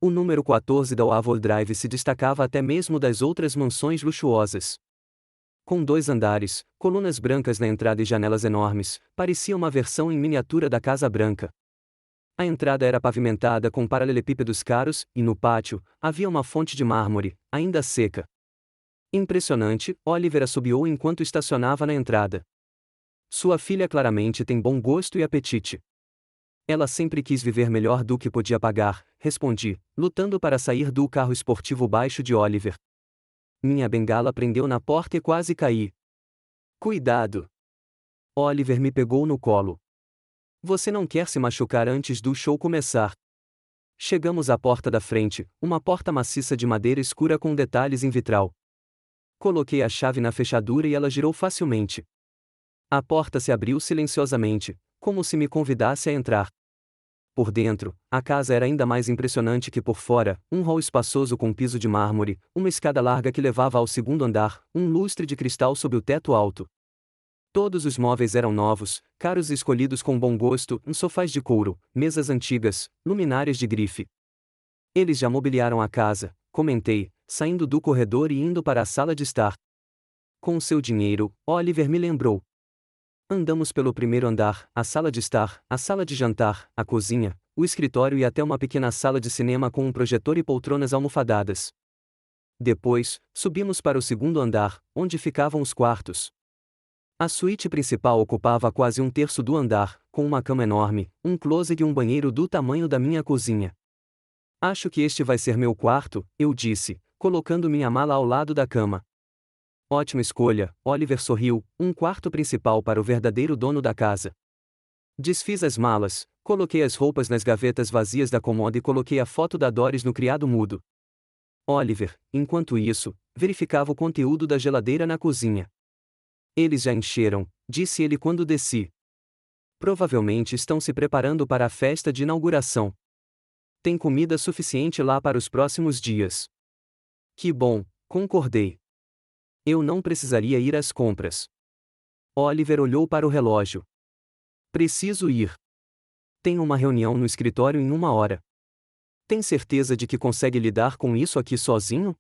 O número 14 da Wavell Drive se destacava até mesmo das outras mansões luxuosas. Com 2 andares, colunas brancas na entrada e janelas enormes, parecia uma versão em miniatura da Casa Branca. A entrada era pavimentada com paralelepípedos caros, e no pátio, havia uma fonte de mármore, ainda seca. Impressionante, Oliver assobiou enquanto estacionava na entrada. Sua filha claramente tem bom gosto e apetite. Ela sempre quis viver melhor do que podia pagar, respondi, lutando para sair do carro esportivo baixo de Oliver. Minha bengala prendeu na porta e quase caí. Cuidado! Oliver me pegou no colo. Você não quer se machucar antes do show começar. Chegamos à porta da frente, uma porta maciça de madeira escura com detalhes em vitral. Coloquei a chave na fechadura e ela girou facilmente. A porta se abriu silenciosamente, como se me convidasse a entrar. Por dentro, a casa era ainda mais impressionante que por fora, um hall espaçoso com piso de mármore, uma escada larga que levava ao segundo andar, um lustre de cristal sob o teto alto. Todos os móveis eram novos, caros e escolhidos com bom gosto, sofás de couro, mesas antigas, luminárias de grife. Eles já mobiliaram a casa, comentei, saindo do corredor e indo para a sala de estar. Com o seu dinheiro, Oliver me lembrou. Andamos pelo primeiro andar, a sala de estar, a sala de jantar, a cozinha, o escritório e até uma pequena sala de cinema com um projetor e poltronas almofadadas. Depois, subimos para o segundo andar, onde ficavam os quartos. A suíte principal ocupava quase 1/3 do andar, com uma cama enorme, um closet e um banheiro do tamanho da minha cozinha. Acho que este vai ser meu quarto, eu disse, colocando minha mala ao lado da cama. Ótima escolha, Oliver sorriu, um quarto principal para o verdadeiro dono da casa. Desfiz as malas, coloquei as roupas nas gavetas vazias da cômoda e coloquei a foto da Doris no criado mudo. Oliver, enquanto isso, verificava o conteúdo da geladeira na cozinha. Eles já encheram, disse ele quando desci. Provavelmente estão se preparando para a festa de inauguração. Tem comida suficiente lá para os próximos dias. Que bom, concordei. Eu não precisaria ir às compras. Oliver olhou para o relógio. Preciso ir. Tenho uma reunião no escritório em 1 hora. Tem certeza de que consegue lidar com isso aqui sozinho?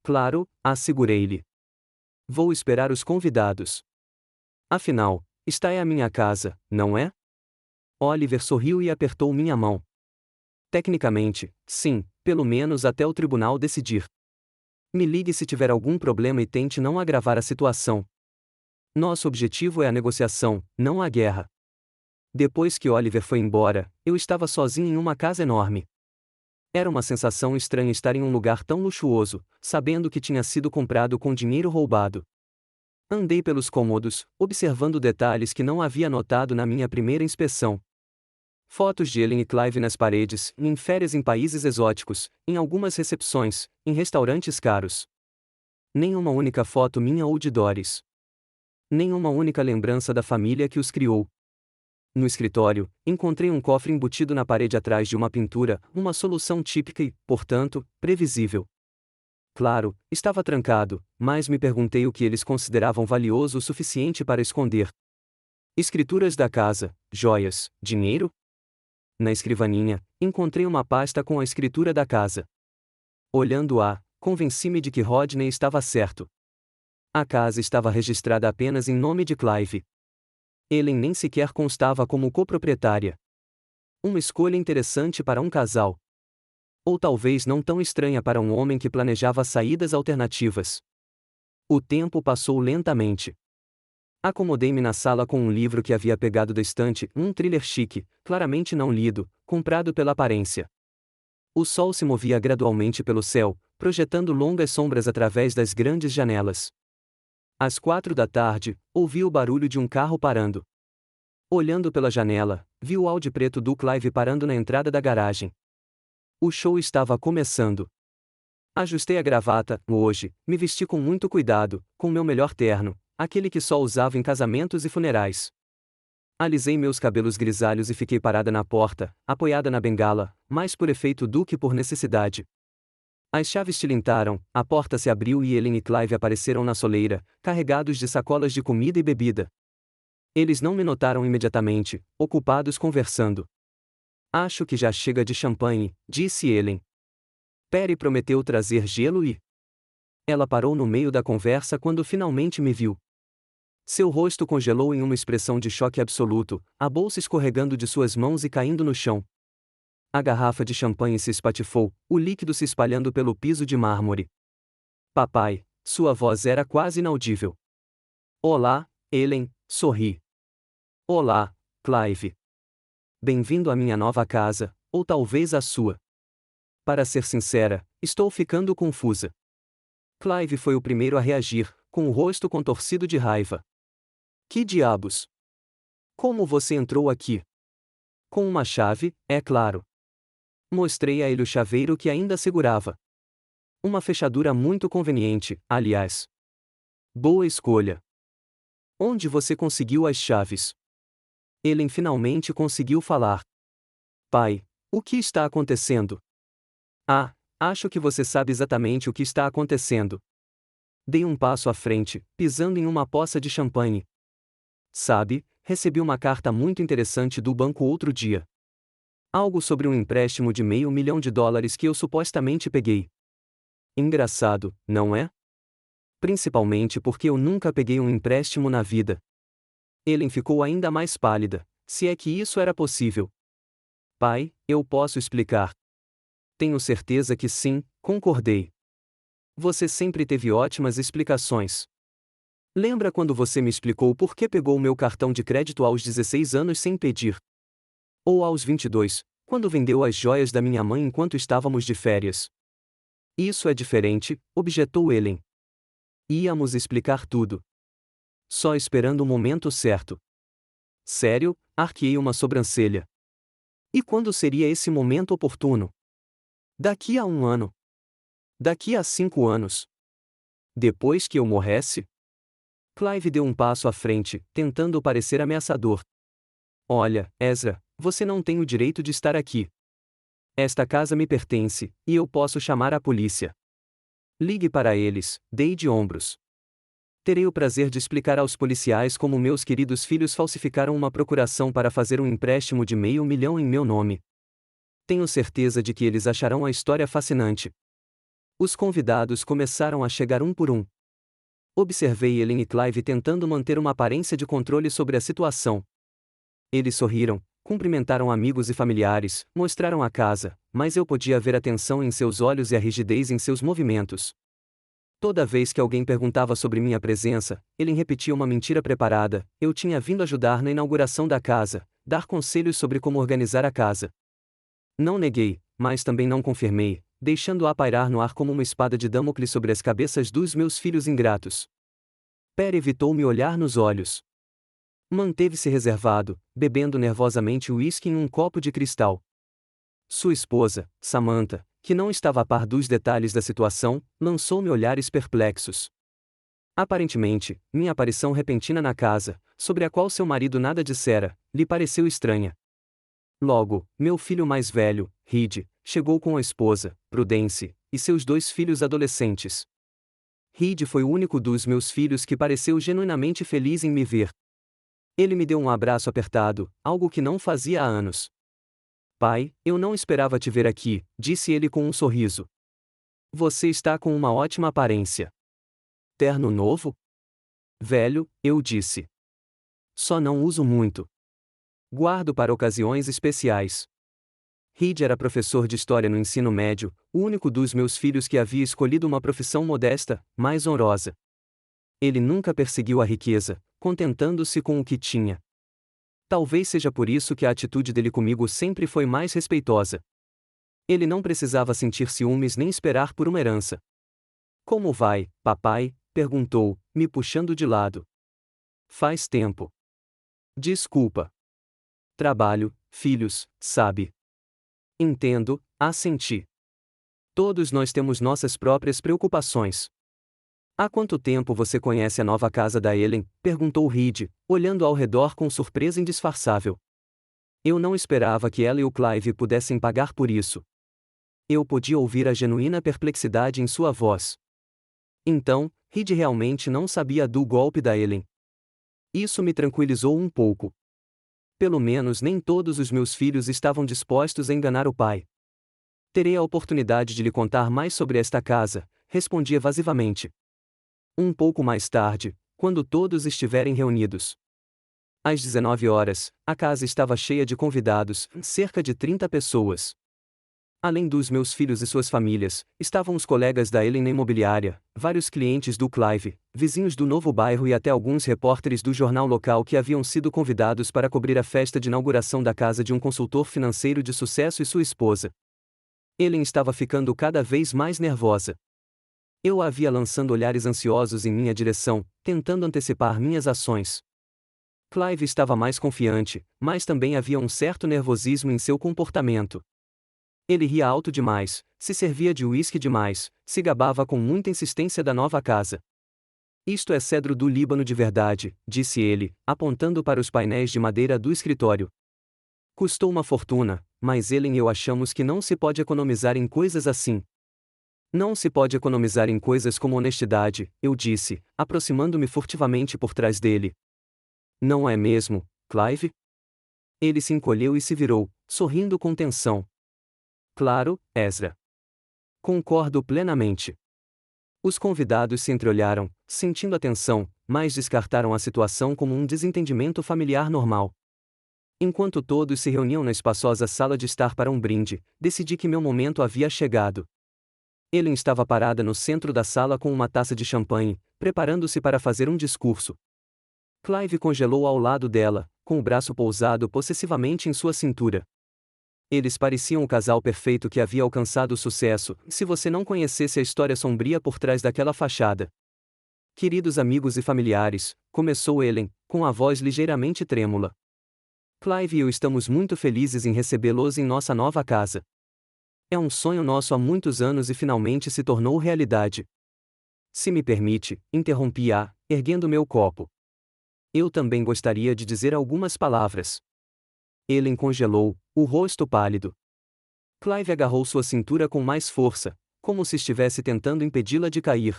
Claro, assegurei-lhe. Vou esperar os convidados. Afinal, esta é a minha casa, não é? Oliver sorriu e apertou minha mão. Tecnicamente, sim, pelo menos até o tribunal decidir. Me ligue se tiver algum problema e tente não agravar a situação. Nosso objetivo é a negociação, não a guerra. Depois que Oliver foi embora, eu estava sozinho em uma casa enorme. Era uma sensação estranha estar em um lugar tão luxuoso, sabendo que tinha sido comprado com dinheiro roubado. Andei pelos cômodos, observando detalhes que não havia notado na minha primeira inspeção. Fotos de Ellen e Clive nas paredes, em férias em países exóticos, em algumas recepções, em restaurantes caros. Nenhuma única foto minha ou de Doris. Nenhuma única lembrança da família que os criou. No escritório, encontrei um cofre embutido na parede atrás de uma pintura, uma solução típica e, portanto, previsível. Claro, estava trancado, mas me perguntei o que eles consideravam valioso o suficiente para esconder. Escrituras da casa, joias, dinheiro? Na escrivaninha, encontrei uma pasta com a escritura da casa. Olhando-a, convenci-me de que Rodney estava certo. A casa estava registrada apenas em nome de Clive. Ellen nem sequer constava como coproprietária. Uma escolha interessante para um casal. Ou talvez não tão estranha para um homem que planejava saídas alternativas. O tempo passou lentamente. Acomodei-me na sala com um livro que havia pegado da estante, um thriller chique, claramente não lido, comprado pela aparência. O sol se movia gradualmente pelo céu, projetando longas sombras através das grandes janelas. Às 4 da tarde, ouvi o barulho de um carro parando. Olhando pela janela, vi o Audi preto do Clive parando na entrada da garagem. O show estava começando. Ajustei a gravata, hoje, me vesti com muito cuidado, com meu melhor terno, aquele que só usava em casamentos e funerais. Alisei meus cabelos grisalhos e fiquei parada na porta, apoiada na bengala, mais por efeito do que por necessidade. As chaves tilintaram, a porta se abriu e Ellen e Clive apareceram na soleira, carregados de sacolas de comida e bebida. Eles não me notaram imediatamente, ocupados conversando. Acho que já chega de champanhe, disse Ellen. Perry prometeu trazer gelo e... Ela parou no meio da conversa quando finalmente me viu. Seu rosto congelou em uma expressão de choque absoluto, a bolsa escorregando de suas mãos e caindo no chão. A garrafa de champanhe se espatifou, o líquido se espalhando pelo piso de mármore. Papai, sua voz era quase inaudível. Olá, Ellen, sorri. Olá, Clive. Bem-vindo à minha nova casa, ou talvez à sua. Para ser sincera, estou ficando confusa. Clive foi o primeiro a reagir, com o rosto contorcido de raiva. Que diabos? Como você entrou aqui? Com uma chave, é claro. Mostrei a ele o chaveiro que ainda segurava. Uma fechadura muito conveniente, aliás. Boa escolha. Onde você conseguiu as chaves? Ellen finalmente conseguiu falar. Pai, o que está acontecendo? Ah, acho que você sabe exatamente o que está acontecendo. Dei um passo à frente, pisando em uma poça de champanhe. Sabe, recebi uma carta muito interessante do banco outro dia. Algo sobre um empréstimo de $500.000 que eu supostamente peguei. Engraçado, não é? Principalmente porque eu nunca peguei um empréstimo na vida. Ellen ficou ainda mais pálida, se é que isso era possível. Pai, eu posso explicar. Tenho certeza que sim, concordei. Você sempre teve ótimas explicações. Lembra quando você me explicou por que pegou meu cartão de crédito aos 16 anos sem pedir? Ou aos 22, quando vendeu as joias da minha mãe enquanto estávamos de férias? Isso é diferente, objetou Ellen. Íamos explicar tudo. Só esperando o momento certo. Sério? Arqueei uma sobrancelha. E quando seria esse momento oportuno? Daqui a 1 ano. Daqui a 5 anos. Depois que eu morresse? Clive deu um passo à frente, tentando parecer ameaçador. Olha, Ezra, você não tem o direito de estar aqui. Esta casa me pertence, e eu posso chamar a polícia. Ligue para eles, dei de ombros. Terei o prazer de explicar aos policiais como meus queridos filhos falsificaram uma procuração para fazer um empréstimo de $500.000 em meu nome. Tenho certeza de que eles acharão a história fascinante. Os convidados começaram a chegar um por um. Observei Ellen e Clive tentando manter uma aparência de controle sobre a situação. Eles sorriram, cumprimentaram amigos e familiares, mostraram a casa, mas eu podia ver a tensão em seus olhos e a rigidez em seus movimentos. Toda vez que alguém perguntava sobre minha presença, ele repetia uma mentira preparada: eu tinha vindo ajudar na inauguração da casa, dar conselhos sobre como organizar a casa. Não neguei, mas também não confirmei, deixando-a pairar no ar como uma espada de Damocles sobre as cabeças dos meus filhos ingratos. Perry evitou me olhar nos olhos. Manteve-se reservado, bebendo nervosamente uísque em um copo de cristal. Sua esposa, Samantha, que não estava a par dos detalhes da situação, lançou-me olhares perplexos. Aparentemente, minha aparição repentina na casa, sobre a qual seu marido nada dissera, lhe pareceu estranha. Logo, meu filho mais velho, Reed, chegou com a esposa, Prudence, e seus 2 filhos adolescentes. Reed foi o único dos meus filhos que pareceu genuinamente feliz em me ver. Ele me deu um abraço apertado, algo que não fazia há anos. Pai, eu não esperava te ver aqui, disse ele com um sorriso. Você está com uma ótima aparência. Terno novo? Velho, eu disse. Só não uso muito. Guardo para ocasiões especiais. Reed era professor de história no ensino médio, o único dos meus filhos que havia escolhido uma profissão modesta, mais honrosa. Ele nunca perseguiu a riqueza, contentando-se com o que tinha. Talvez seja por isso que a atitude dele comigo sempre foi mais respeitosa. Ele não precisava sentir ciúmes nem esperar por uma herança. Como vai, papai? Perguntou, me puxando de lado. Faz tempo. Desculpa. Trabalho, filhos, sabe. Entendo, assenti. Todos nós temos nossas próprias preocupações. Há quanto tempo você conhece a nova casa da Ellen? Perguntou Reed, olhando ao redor com surpresa indisfarçável. Eu não esperava que ela e o Clive pudessem pagar por isso. Eu podia ouvir a genuína perplexidade em sua voz. Então, Reed realmente não sabia do golpe da Ellen. Isso me tranquilizou um pouco. Pelo menos nem todos os meus filhos estavam dispostos a enganar o pai. Terei a oportunidade de lhe contar mais sobre esta casa, respondi evasivamente. Um pouco mais tarde, quando todos estiverem reunidos. Às 19 horas, a casa estava cheia de convidados, cerca de 30 pessoas. Além dos meus filhos e suas famílias, estavam os colegas da Ellen na imobiliária, vários clientes do Clive, vizinhos do novo bairro e até alguns repórteres do jornal local que haviam sido convidados para cobrir a festa de inauguração da casa de um consultor financeiro de sucesso e sua esposa. Ellen estava ficando cada vez mais nervosa. Eu a via lançando olhares ansiosos em minha direção, tentando antecipar minhas ações. Clive estava mais confiante, mas também havia um certo nervosismo em seu comportamento. Ele ria alto demais, se servia de uísque demais, se gabava com muita insistência da nova casa. Isto é cedro do Líbano de verdade, disse ele, apontando para os painéis de madeira do escritório. Custou uma fortuna, mas Ellen e eu achamos que não se pode economizar em coisas assim. Não se pode economizar em coisas como honestidade, eu disse, aproximando-me furtivamente por trás dele. Não é mesmo, Clive? Ele se encolheu e se virou, sorrindo com tensão. Claro, Ezra. Concordo plenamente. Os convidados se entreolharam, sentindo a tensão, mas descartaram a situação como um desentendimento familiar normal. Enquanto todos se reuniam na espaçosa sala de estar para um brinde, decidi que meu momento havia chegado. Ellen estava parada no centro da sala com uma taça de champanhe, preparando-se para fazer um discurso. Clive congelou ao lado dela, com o braço pousado possessivamente em sua cintura. Eles pareciam o casal perfeito que havia alcançado o sucesso, se você não conhecesse a história sombria por trás daquela fachada. Queridos amigos e familiares, começou Ellen, com a voz ligeiramente trêmula. Clive e eu estamos muito felizes em recebê-los em nossa nova casa. É um sonho nosso há muitos anos e finalmente se tornou realidade. Se me permite, interrompi-a, erguendo meu copo. Eu também gostaria de dizer algumas palavras. Ellen congelou, o rosto pálido. Clive agarrou sua cintura com mais força, como se estivesse tentando impedi-la de cair.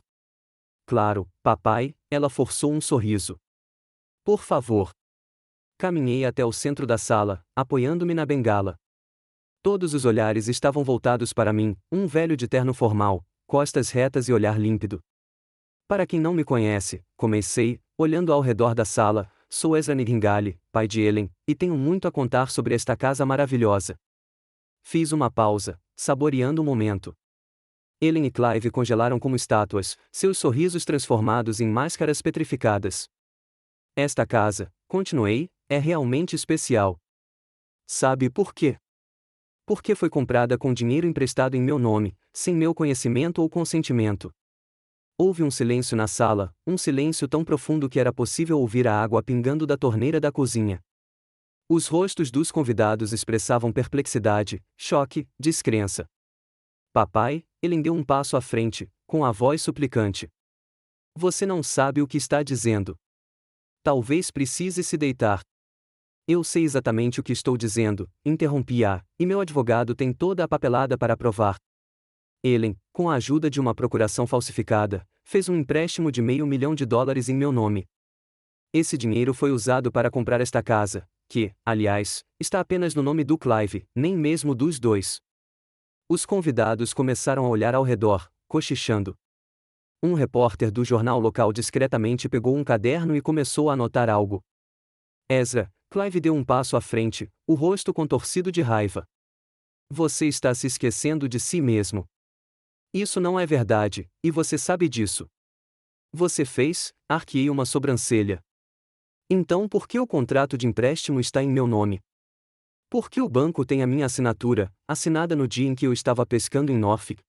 Claro, papai, ela forçou um sorriso. Por favor. Caminhei até o centro da sala, apoiando-me na bengala. Todos os olhares estavam voltados para mim, um velho de terno formal, costas retas e olhar límpido. Para quem não me conhece, comecei, olhando ao redor da sala, sou Ezra Nightingale, pai de Ellen, e tenho muito a contar sobre esta casa maravilhosa. Fiz uma pausa, saboreando o momento. Ellen e Clive congelaram como estátuas, seus sorrisos transformados em máscaras petrificadas. Esta casa, continuei, é realmente especial. Sabe por quê? Porque foi comprada com dinheiro emprestado em meu nome, sem meu conhecimento ou consentimento. Houve um silêncio na sala, um silêncio tão profundo que era possível ouvir a água pingando da torneira da cozinha. Os rostos dos convidados expressavam perplexidade, choque, descrença. Papai, ele deu um passo à frente, com a voz suplicante. Você não sabe o que está dizendo. Talvez precise se deitar. Eu sei exatamente o que estou dizendo, interrompi-a, e meu advogado tem toda a papelada para provar. Ellen, com a ajuda de uma procuração falsificada, fez um empréstimo de $500.000 em meu nome. Esse dinheiro foi usado para comprar esta casa, que, aliás, está apenas no nome do Clive, nem mesmo dos dois. Os convidados começaram a olhar ao redor, cochichando. Um repórter do jornal local discretamente pegou um caderno e começou a anotar algo. Ezra, Clive deu um passo à frente, o rosto contorcido de raiva. Você está se esquecendo de si mesmo. Isso não é verdade, e você sabe disso. Você fez, arqueei uma sobrancelha. Então por que o contrato de empréstimo está em meu nome? Por que o banco tem a minha assinatura, assinada no dia em que eu estava pescando em Norfolk?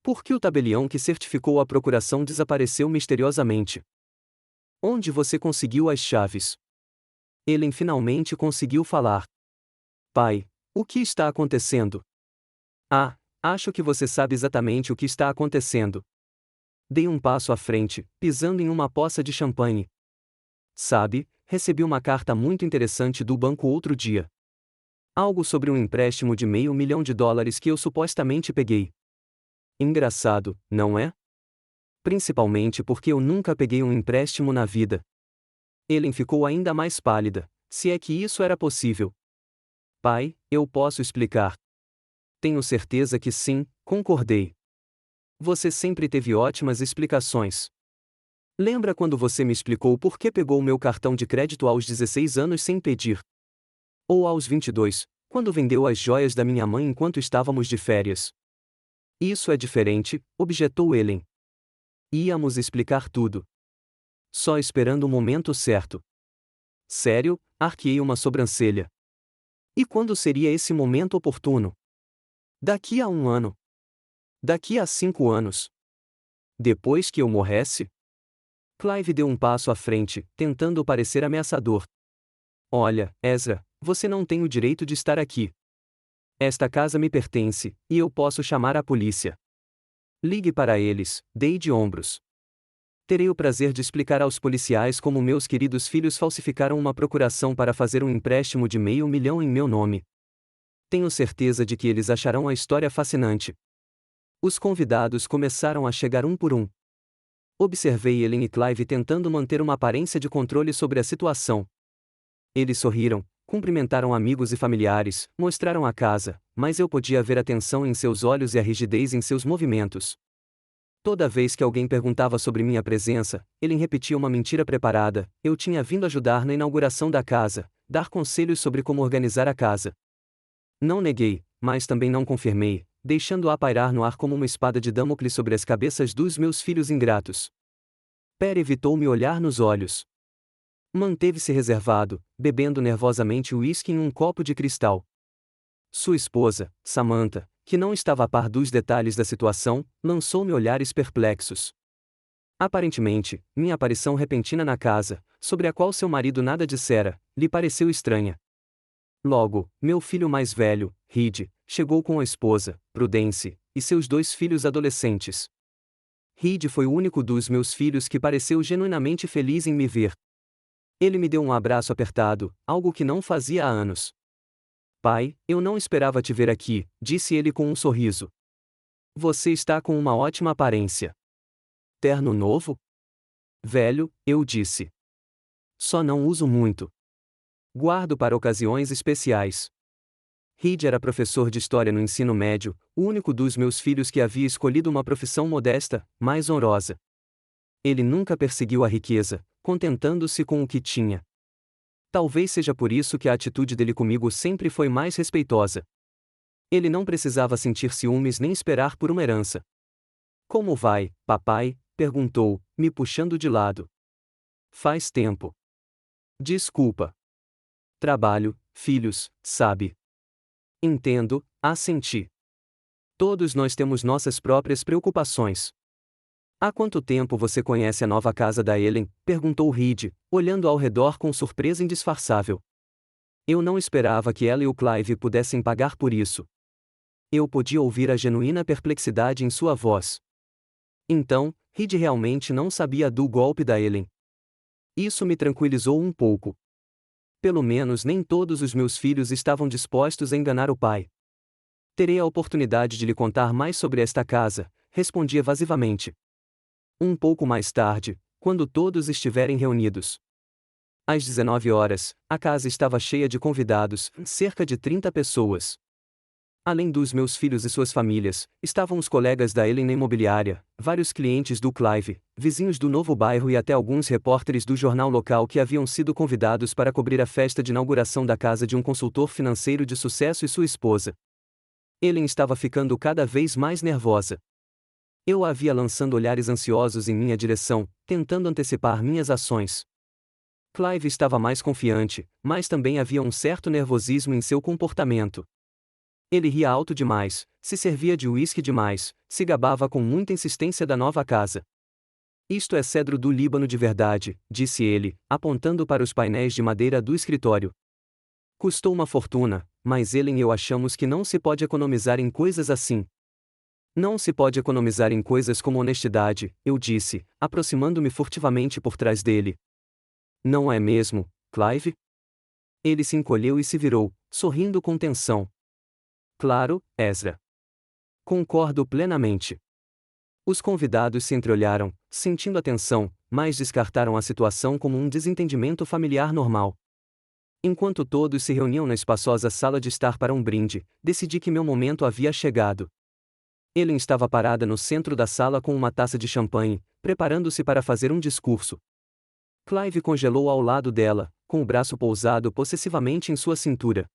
Por que o tabelião que certificou a procuração desapareceu misteriosamente? Onde você conseguiu as chaves? Ellen finalmente conseguiu falar. Pai, o que está acontecendo? Ah, acho que você sabe exatamente o que está acontecendo. Dei um passo à frente, pisando em uma poça de champanhe. Sabe, recebi uma carta muito interessante do banco outro dia. Algo sobre um empréstimo de $500.000 que eu supostamente peguei. Engraçado, não é? Principalmente porque eu nunca peguei um empréstimo na vida. Ellen ficou ainda mais pálida, se é que isso era possível. Pai, eu posso explicar. Tenho certeza que sim, concordei. Você sempre teve ótimas explicações. Lembra quando você me explicou por que pegou meu cartão de crédito aos 16 anos sem pedir? Ou aos 22, quando vendeu as joias da minha mãe enquanto estávamos de férias? Isso é diferente, objetou Ellen. Íamos explicar tudo. Só esperando o momento certo. Sério, arqueei uma sobrancelha. E quando seria esse momento oportuno? Daqui a 1 ano. Daqui a 5 anos. Depois que eu morresse? Clive deu um passo à frente, tentando parecer ameaçador. Olha, Ezra, você não tem o direito de estar aqui. Esta casa me pertence, e eu posso chamar a polícia. Ligue para eles, dei de ombros. Terei o prazer de explicar aos policiais como meus queridos filhos falsificaram uma procuração para fazer um empréstimo de $500.000 em meu nome. Tenho certeza de que eles acharão a história fascinante. Os convidados começaram a chegar um por um. Observei Ellen e Clive tentando manter uma aparência de controle sobre a situação. Eles sorriram, cumprimentaram amigos e familiares, mostraram a casa, mas eu podia ver a tensão em seus olhos e a rigidez em seus movimentos. Toda vez que alguém perguntava sobre minha presença, ele repetia uma mentira preparada. Eu tinha vindo ajudar na inauguração da casa, dar conselhos sobre como organizar a casa. Não neguei, mas também não confirmei, deixando-a pairar no ar como uma espada de Damocles sobre as cabeças dos meus filhos ingratos. Pere evitou me olhar nos olhos. Manteve-se reservado, bebendo nervosamente uísque em um copo de cristal. Sua esposa, Samantha, que não estava a par dos detalhes da situação, lançou-me olhares perplexos. Aparentemente, minha aparição repentina na casa, sobre a qual seu marido nada dissera, lhe pareceu estranha. Logo, meu filho mais velho, Reed, chegou com a esposa, Prudence, e seus 2 filhos adolescentes. Reed foi o único dos meus filhos que pareceu genuinamente feliz em me ver. Ele me deu um abraço apertado, algo que não fazia há anos. Pai, eu não esperava te ver aqui, disse ele com um sorriso. Você está com uma ótima aparência. Terno novo? Velho, eu disse. Só não uso muito. Guardo para ocasiões especiais. Reed era professor de história no ensino médio, o único dos meus filhos que havia escolhido uma profissão modesta, mais honrosa. Ele nunca perseguiu a riqueza, contentando-se com o que tinha. Talvez seja por isso que a atitude dele comigo sempre foi mais respeitosa. Ele não precisava sentir ciúmes nem esperar por uma herança. Como vai, papai? Perguntou, me puxando de lado. Faz tempo. Desculpa. Trabalho, filhos, sabe. Entendo, assenti. Todos nós temos nossas próprias preocupações. Há quanto tempo você conhece a nova casa da Ellen? Perguntou Reed, olhando ao redor com surpresa indisfarçável. Eu não esperava que ela e o Clive pudessem pagar por isso. Eu podia ouvir a genuína perplexidade em sua voz. Então, Reed realmente não sabia do golpe da Ellen. Isso me tranquilizou um pouco. Pelo menos nem todos os meus filhos estavam dispostos a enganar o pai. Terei a oportunidade de lhe contar mais sobre esta casa, respondi evasivamente. Um pouco mais tarde, quando todos estiverem reunidos. Às 19 horas, a casa estava cheia de convidados, cerca de 30 pessoas. Além dos meus filhos e suas famílias, estavam os colegas da Ellen na imobiliária, vários clientes do Clive, vizinhos do novo bairro e até alguns repórteres do jornal local que haviam sido convidados para cobrir a festa de inauguração da casa de um consultor financeiro de sucesso e sua esposa. Ellen estava ficando cada vez mais nervosa. Eu a via lançando olhares ansiosos em minha direção, tentando antecipar minhas ações. Clive estava mais confiante, mas também havia um certo nervosismo em seu comportamento. Ele ria alto demais, se servia de uísque demais, se gabava com muita insistência da nova casa. Isto é cedro do Líbano de verdade, disse ele, apontando para os painéis de madeira do escritório. Custou uma fortuna, mas Ellen e eu achamos que não se pode economizar em coisas assim. Não se pode economizar em coisas como honestidade, eu disse, aproximando-me furtivamente por trás dele. Não é mesmo, Clive? Ele se encolheu e se virou, sorrindo com tensão. Claro, Ezra. Concordo plenamente. Os convidados se entreolharam, sentindo a tensão, mas descartaram a situação como um desentendimento familiar normal. Enquanto todos se reuniam na espaçosa sala de estar para um brinde, decidi que meu momento havia chegado. Ellen estava parada no centro da sala com uma taça de champanhe, preparando-se para fazer um discurso. Clive congelou ao lado dela, com o braço pousado possessivamente em sua cintura.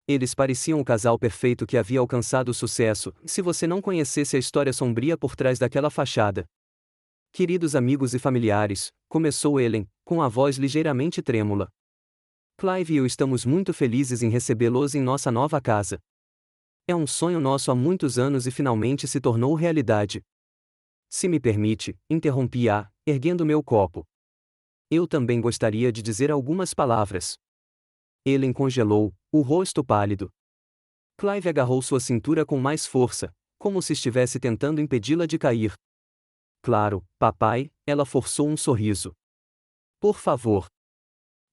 Eles pareciam o casal perfeito que havia alcançado o sucesso, se você não conhecesse a história sombria por trás daquela fachada. Queridos amigos e familiares, começou Ellen, com a voz ligeiramente trêmula. Clive e eu estamos muito felizes em recebê-los em nossa nova casa. É um sonho nosso há muitos anos e finalmente se tornou realidade. Se me permite, interrompi-a, erguendo meu copo. Eu também gostaria de dizer algumas palavras. Ellen congelou, o rosto pálido. Clive agarrou sua cintura com mais força, como se estivesse tentando impedi-la de cair. Claro, papai, ela forçou um sorriso. Por favor.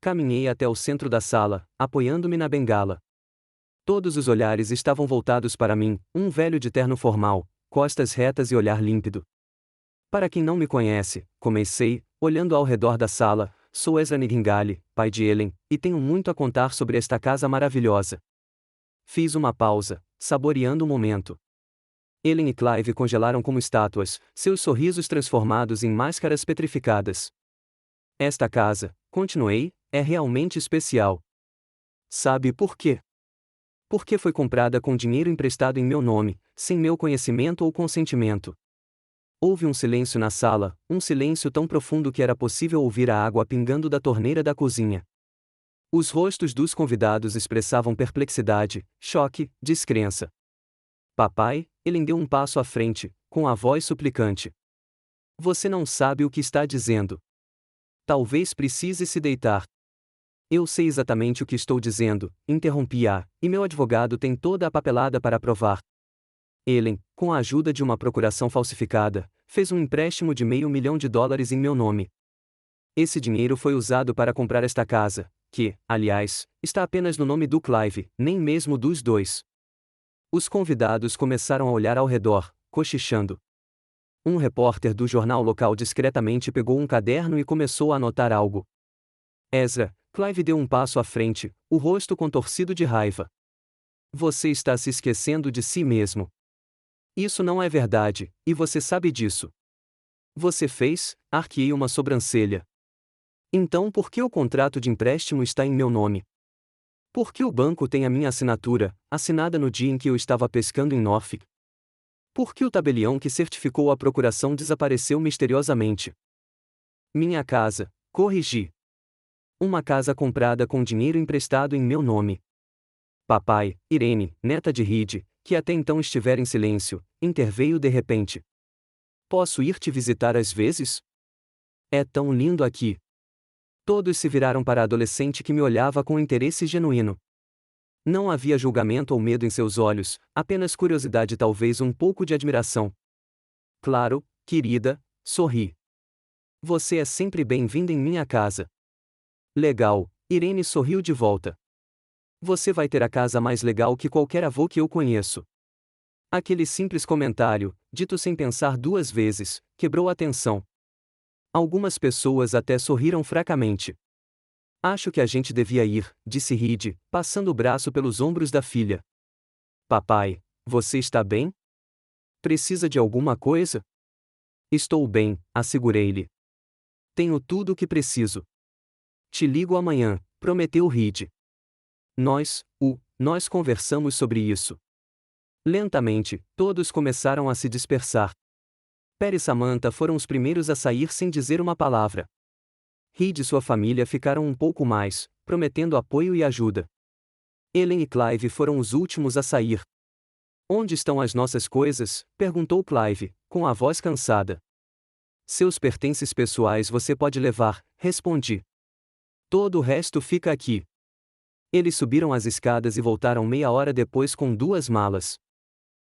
Caminhei até o centro da sala, apoiando-me na bengala. Todos os olhares estavam voltados para mim, um velho de terno formal, costas retas e olhar límpido. Para quem não me conhece, comecei, olhando ao redor da sala, sou Ezra Nightingale, pai de Ellen, e tenho muito a contar sobre esta casa maravilhosa. Fiz uma pausa, saboreando o momento. Ellen e Clive congelaram como estátuas, seus sorrisos transformados em máscaras petrificadas. Esta casa, continuei, é realmente especial. Sabe por quê? Porque foi comprada com dinheiro emprestado em meu nome, sem meu conhecimento ou consentimento. Houve um silêncio na sala, um silêncio tão profundo que era possível ouvir a água pingando da torneira da cozinha. Os rostos dos convidados expressavam perplexidade, choque, descrença. Papai, ele deu um passo à frente, com a voz suplicante. Você não sabe o que está dizendo. Talvez precise se deitar. Eu sei exatamente o que estou dizendo, interrompi-a, e meu advogado tem toda a papelada para provar. Ellen, com a ajuda de uma procuração falsificada, fez um empréstimo de $500 mil em meu nome. Esse dinheiro foi usado para comprar esta casa, que, aliás, está apenas no nome do Clive, nem mesmo dos dois. Os convidados começaram a olhar ao redor, cochichando. Um repórter do jornal local discretamente pegou um caderno e começou a anotar algo. Ezra, Clive deu um passo à frente, o rosto contorcido de raiva. Você está se esquecendo de si mesmo. Isso não é verdade, e você sabe disso. Você fez, arqueei uma sobrancelha. Então por que o contrato de empréstimo está em meu nome? Por que o banco tem a minha assinatura, assinada no dia em que eu estava pescando em Norfolk? Por que o tabelião que certificou a procuração desapareceu misteriosamente? Minha casa, corrigi. Uma casa comprada com dinheiro emprestado em meu nome. Papai, Irene, neta de Reed, que até então estivera em silêncio, interveio de repente. Posso ir te visitar às vezes? É tão lindo aqui. Todos se viraram para a adolescente que me olhava com interesse genuíno. Não havia julgamento ou medo em seus olhos, apenas curiosidade e talvez um pouco de admiração. Claro, querida, sorri. Você é sempre bem-vinda em minha casa. Legal, Irene sorriu de volta. Você vai ter a casa mais legal que qualquer avô que eu conheço. Aquele simples comentário, dito sem pensar duas vezes, quebrou a tensão. Algumas pessoas até sorriram fracamente. Acho que a gente devia ir, disse Reed, passando o braço pelos ombros da filha. Papai, você está bem? Precisa de alguma coisa? Estou bem, assegurei-lhe. Tenho tudo o que preciso. Te ligo amanhã, prometeu Reed. Nós conversamos sobre isso. Lentamente, todos começaram a se dispersar. Perry e Samantha foram os primeiros a sair sem dizer uma palavra. Reed e sua família ficaram um pouco mais, prometendo apoio e ajuda. Ellen e Clive foram os últimos a sair. Onde estão as nossas coisas? Perguntou Clive, com a voz cansada. Seus pertences pessoais você pode levar, respondi. Todo o resto fica aqui. Eles subiram as escadas e voltaram meia hora depois com 2 malas.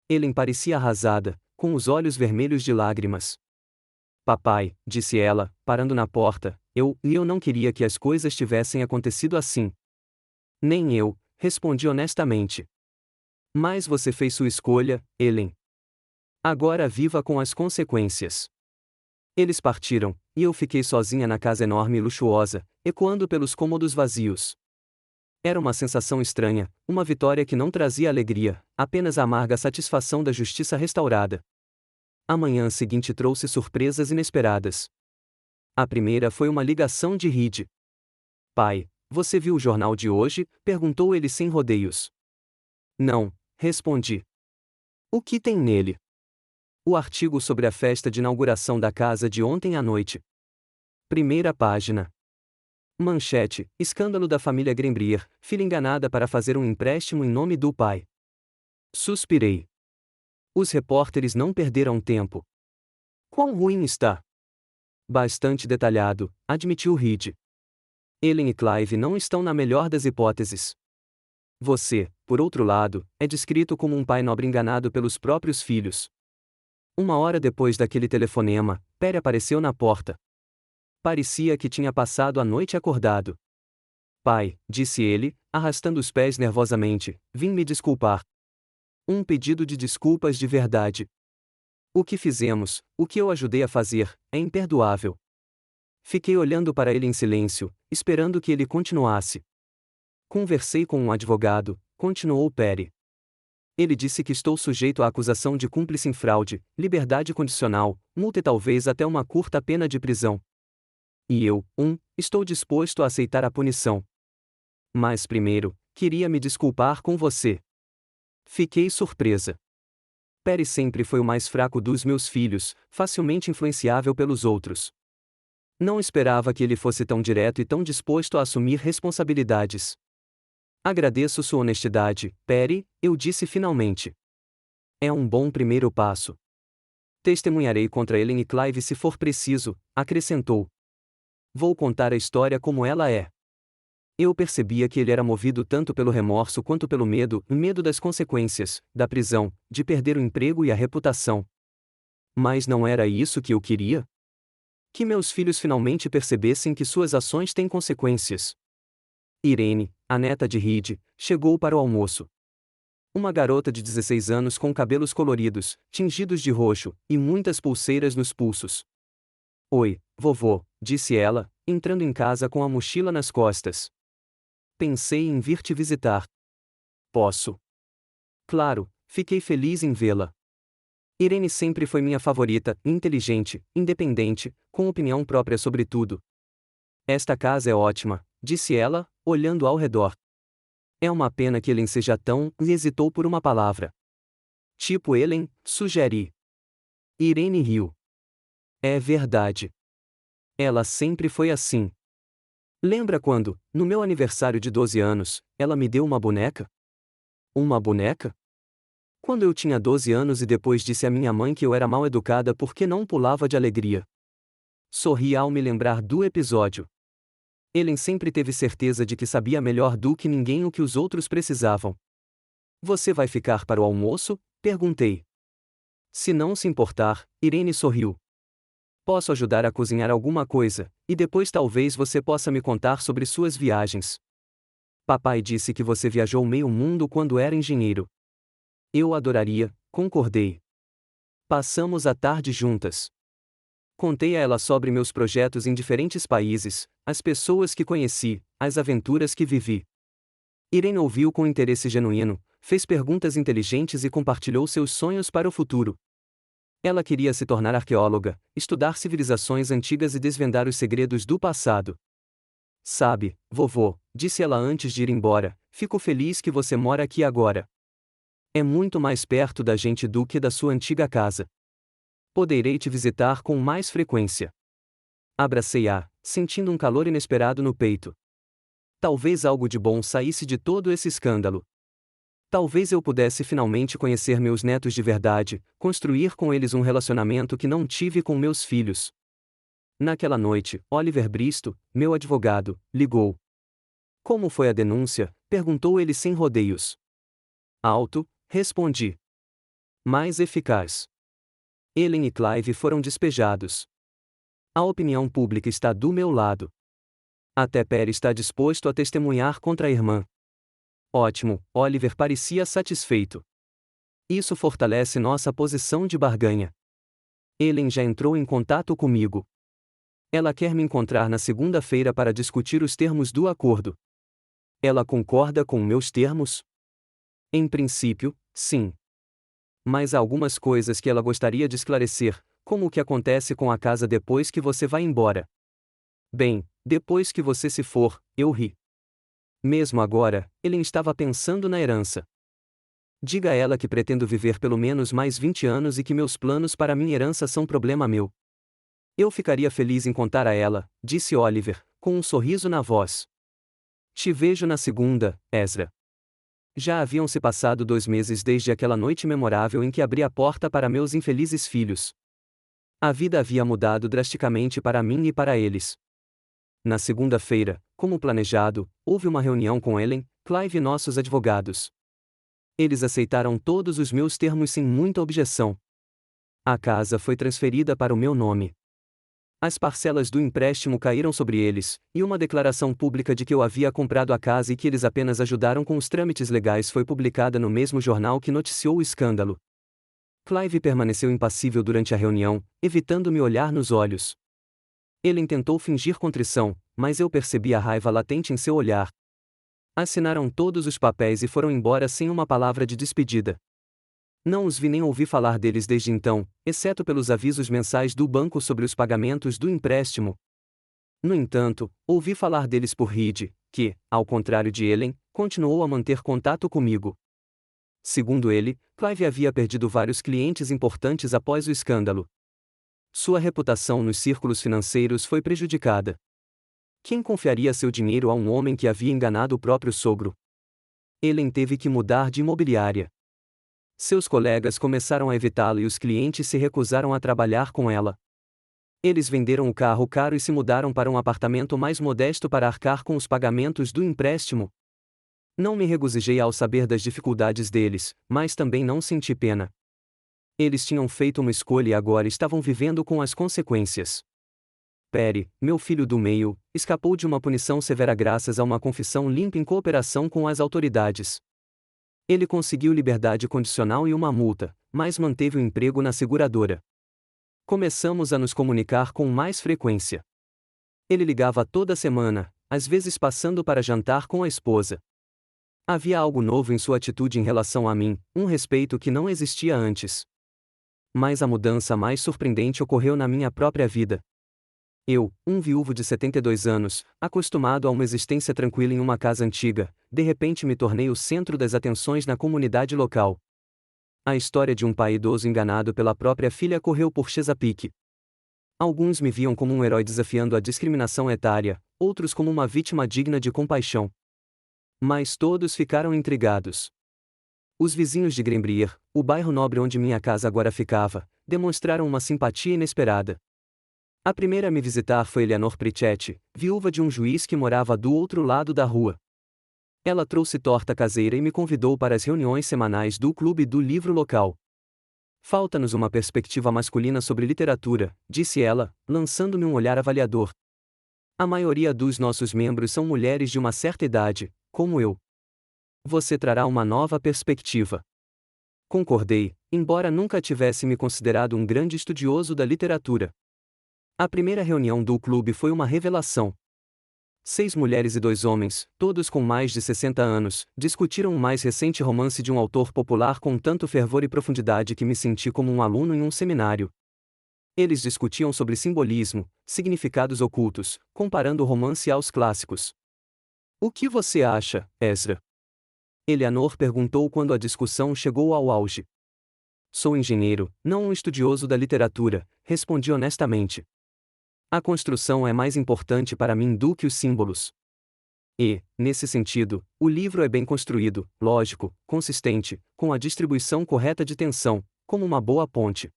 Ellen parecia arrasada, com os olhos vermelhos de lágrimas. Papai, disse ela, parando na porta, eu não queria que as coisas tivessem acontecido assim. Nem eu, respondi honestamente. Mas você fez sua escolha, Ellen. Agora viva com as consequências. Eles partiram, e eu fiquei sozinha na casa enorme e luxuosa, ecoando pelos cômodos vazios. Era uma sensação estranha, uma vitória que não trazia alegria, apenas a amarga satisfação da justiça restaurada. A manhã seguinte trouxe surpresas inesperadas. A primeira foi uma ligação de Reed. Pai, você viu o jornal de hoje? Perguntou ele sem rodeios. Não, respondi. O que tem nele? O artigo sobre a festa de inauguração da casa de ontem à noite. Primeira página. Manchete: escândalo da família Grembrier, filha enganada para fazer um empréstimo em nome do pai. Suspirei. Os repórteres não perderam tempo. Quão ruim está? Bastante detalhado, admitiu Reed. Ellen e Clive não estão na melhor das hipóteses. Você, por outro lado, é descrito como um pai nobre enganado pelos próprios filhos. 1 hora depois daquele telefonema, Perry apareceu na porta. Parecia que tinha passado a noite acordado. Pai, disse ele, arrastando os pés nervosamente, vim me desculpar. Um pedido de desculpas de verdade. O que fizemos, o que eu ajudei a fazer, é imperdoável. Fiquei olhando para ele em silêncio, esperando que ele continuasse. Conversei com um advogado, continuou Perry. Ele disse que estou sujeito à acusação de cúmplice em fraude, liberdade condicional, multa e talvez até uma curta pena de prisão. E eu, estou disposto a aceitar a punição. Mas primeiro, queria me desculpar com você. Fiquei surpresa. Perry sempre foi o mais fraco dos meus filhos, facilmente influenciável pelos outros. Não esperava que ele fosse tão direto e tão disposto a assumir responsabilidades. Agradeço sua honestidade, Perry, eu disse finalmente. É um bom primeiro passo. Testemunharei contra Ellen e Clive se for preciso, acrescentou. Vou contar a história como ela é. Eu percebia que ele era movido tanto pelo remorso quanto pelo medo das consequências, da prisão, de perder o emprego e a reputação. Mas não era isso que eu queria? Que meus filhos finalmente percebessem que suas ações têm consequências. Irene, a neta de Reed, chegou para o almoço. Uma garota de 16 anos com cabelos coloridos, tingidos de roxo, e muitas pulseiras nos pulsos. Oi, vovô, disse ela, entrando em casa com a mochila nas costas. Pensei em vir te visitar. Posso? Claro, fiquei feliz em vê-la. Irene sempre foi minha favorita, inteligente, independente, com opinião própria sobre tudo. Esta casa é ótima, disse ela, olhando ao redor. É uma pena que Ellen seja tão, e hesitou por uma palavra. Tipo Ellen, sugeri. Irene riu. É verdade. Ela sempre foi assim. Lembra quando, no meu aniversário de 12 anos, ela me deu uma boneca? Uma boneca? Quando eu tinha 12 anos e depois disse à minha mãe que eu era mal educada porque não pulava de alegria. Sorri ao me lembrar do episódio. Ellen sempre teve certeza de que sabia melhor do que ninguém o que os outros precisavam. Você vai ficar para o almoço? Perguntei. Se não se importar, Irene sorriu. Posso ajudar a cozinhar alguma coisa, e depois talvez você possa me contar sobre suas viagens. Papai disse que você viajou meio mundo quando era engenheiro. Eu adoraria, concordei. Passamos a tarde juntas. Contei a ela sobre meus projetos em diferentes países, as pessoas que conheci, as aventuras que vivi. Irene ouviu com interesse genuíno, fez perguntas inteligentes e compartilhou seus sonhos para o futuro. Ela queria se tornar arqueóloga, estudar civilizações antigas e desvendar os segredos do passado. Sabe, vovô, disse ela antes de ir embora, fico feliz que você mora aqui agora. É muito mais perto da gente do que da sua antiga casa. Poderei te visitar com mais frequência. Abracei-a, sentindo um calor inesperado no peito. Talvez algo de bom saísse de todo esse escândalo. Talvez eu pudesse finalmente conhecer meus netos de verdade, construir com eles um relacionamento que não tive com meus filhos. Naquela noite, Oliver Bristow, meu advogado, ligou. Como foi a denúncia? Perguntou ele sem rodeios. Alto, respondi. Mais eficaz. Ellen e Clive foram despejados. A opinião pública está do meu lado. Até Perry está disposto a testemunhar contra a irmã. Ótimo, Oliver parecia satisfeito. Isso fortalece nossa posição de barganha. Ellen já entrou em contato comigo. Ela quer me encontrar na segunda-feira para discutir os termos do acordo. Ela concorda com meus termos? Em princípio, sim. Mas há algumas coisas que ela gostaria de esclarecer, como o que acontece com a casa depois que você vai embora. Bem, depois que você se for, eu ri. Mesmo agora, Ellen estava pensando na herança. Diga a ela que pretendo viver pelo menos mais 20 anos e que meus planos para minha herança são problema meu. Eu ficaria feliz em contar a ela, disse Oliver, com um sorriso na voz. Te vejo na segunda, Ezra. Já haviam se passado 2 meses desde aquela noite memorável em que abri a porta para meus infelizes filhos. A vida havia mudado drasticamente para mim e para eles. Na segunda-feira, como planejado, houve uma reunião com Ellen, Clive e nossos advogados. Eles aceitaram todos os meus termos sem muita objeção. A casa foi transferida para o meu nome. As parcelas do empréstimo caíram sobre eles, e uma declaração pública de que eu havia comprado a casa e que eles apenas ajudaram com os trâmites legais foi publicada no mesmo jornal que noticiou o escândalo. Clive permaneceu impassível durante a reunião, evitando me olhar nos olhos. Ele tentou fingir contrição, mas eu percebi a raiva latente em seu olhar. Assinaram todos os papéis e foram embora sem uma palavra de despedida. Não os vi nem ouvi falar deles desde então, exceto pelos avisos mensais do banco sobre os pagamentos do empréstimo. No entanto, ouvi falar deles por Reed, que, ao contrário de Ellen, continuou a manter contato comigo. Segundo ele, Clive havia perdido vários clientes importantes após o escândalo. Sua reputação nos círculos financeiros foi prejudicada. Quem confiaria seu dinheiro a um homem que havia enganado o próprio sogro? Ellen teve que mudar de imobiliária. Seus colegas começaram a evitá-la e os clientes se recusaram a trabalhar com ela. Eles venderam o carro caro e se mudaram para um apartamento mais modesto para arcar com os pagamentos do empréstimo. Não me regozijei ao saber das dificuldades deles, mas também não senti pena. Eles tinham feito uma escolha e agora estavam vivendo com as consequências. Perry, meu filho do meio, escapou de uma punição severa graças a uma confissão limpa em cooperação com as autoridades. Ele conseguiu liberdade condicional e uma multa, mas manteve o emprego na seguradora. Começamos a nos comunicar com mais frequência. Ele ligava toda semana, às vezes passando para jantar com a esposa. Havia algo novo em sua atitude em relação a mim, um respeito que não existia antes. Mas a mudança mais surpreendente ocorreu na minha própria vida. Eu, um viúvo de 72 anos, acostumado a uma existência tranquila em uma casa antiga, de repente me tornei o centro das atenções na comunidade local. A história de um pai idoso enganado pela própria filha correu por Chesapeake. Alguns me viam como um herói desafiando a discriminação etária, outros como uma vítima digna de compaixão. Mas todos ficaram intrigados. Os vizinhos de Greenbrier, o bairro nobre onde minha casa agora ficava, demonstraram uma simpatia inesperada. A primeira a me visitar foi Eleanor Pritchett, viúva de um juiz que morava do outro lado da rua. Ela trouxe torta caseira e me convidou para as reuniões semanais do clube do livro local. Falta-nos uma perspectiva masculina sobre literatura, disse ela, lançando-me um olhar avaliador. A maioria dos nossos membros são mulheres de uma certa idade, como eu. Você trará uma nova perspectiva. Concordei, embora nunca tivesse me considerado um grande estudioso da literatura. A primeira reunião do clube foi uma revelação. 6 mulheres e 2 homens, todos com mais de 60 anos, discutiram o mais recente romance de um autor popular com tanto fervor e profundidade que me senti como um aluno em um seminário. Eles discutiam sobre simbolismo, significados ocultos, comparando o romance aos clássicos. O que você acha, Ezra? Eleanor perguntou quando a discussão chegou ao auge. Sou engenheiro, não um estudioso da literatura, respondi honestamente. A construção é mais importante para mim do que os símbolos. E, nesse sentido, o livro é bem construído, lógico, consistente, com a distribuição correta de tensão, como uma boa ponte.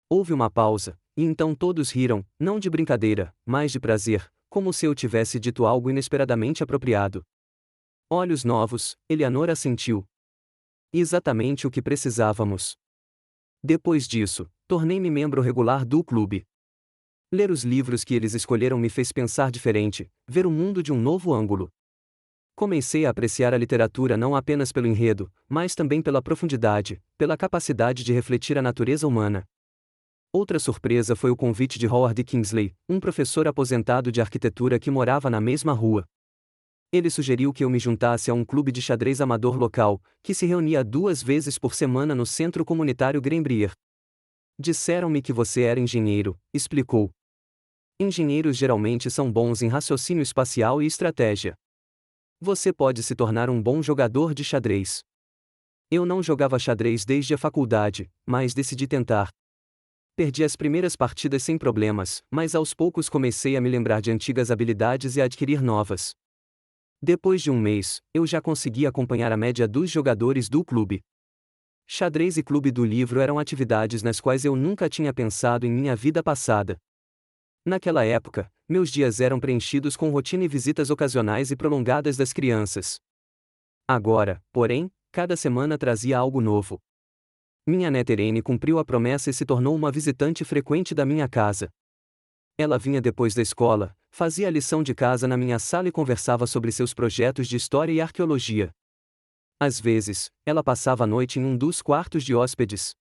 Houve uma pausa, e então todos riram, não de brincadeira, mas de prazer, como se eu tivesse dito algo inesperadamente apropriado. Olhos novos, Eleanor assentiu. Exatamente o que precisávamos. Depois disso, tornei-me membro regular do clube. Ler os livros que eles escolheram me fez pensar diferente, ver o mundo de um novo ângulo. Comecei a apreciar a literatura não apenas pelo enredo, mas também pela profundidade, pela capacidade de refletir a natureza humana. Outra surpresa foi o convite de Howard Kingsley, um professor aposentado de arquitetura que morava na mesma rua. Ele sugeriu que eu me juntasse a um clube de xadrez amador local, que se reunia 2 vezes por semana no centro comunitário Greenbrier. Disseram-me que você era engenheiro, explicou. Engenheiros geralmente são bons em raciocínio espacial e estratégia. Você pode se tornar um bom jogador de xadrez. Eu não jogava xadrez desde a faculdade, mas decidi tentar. Perdi as primeiras partidas sem problemas, mas aos poucos comecei a me lembrar de antigas habilidades e a adquirir novas. Depois de um mês, eu já conseguia acompanhar a média dos jogadores do clube. Xadrez e clube do livro eram atividades nas quais eu nunca tinha pensado em minha vida passada. Naquela época, meus dias eram preenchidos com rotina e visitas ocasionais e prolongadas das crianças. Agora, porém, cada semana trazia algo novo. Minha neta Irene cumpriu a promessa e se tornou uma visitante frequente da minha casa. Ela vinha depois da escola, fazia a lição de casa na minha sala e conversava sobre seus projetos de história e arqueologia. Às vezes, ela passava a noite em um dos quartos de hóspedes.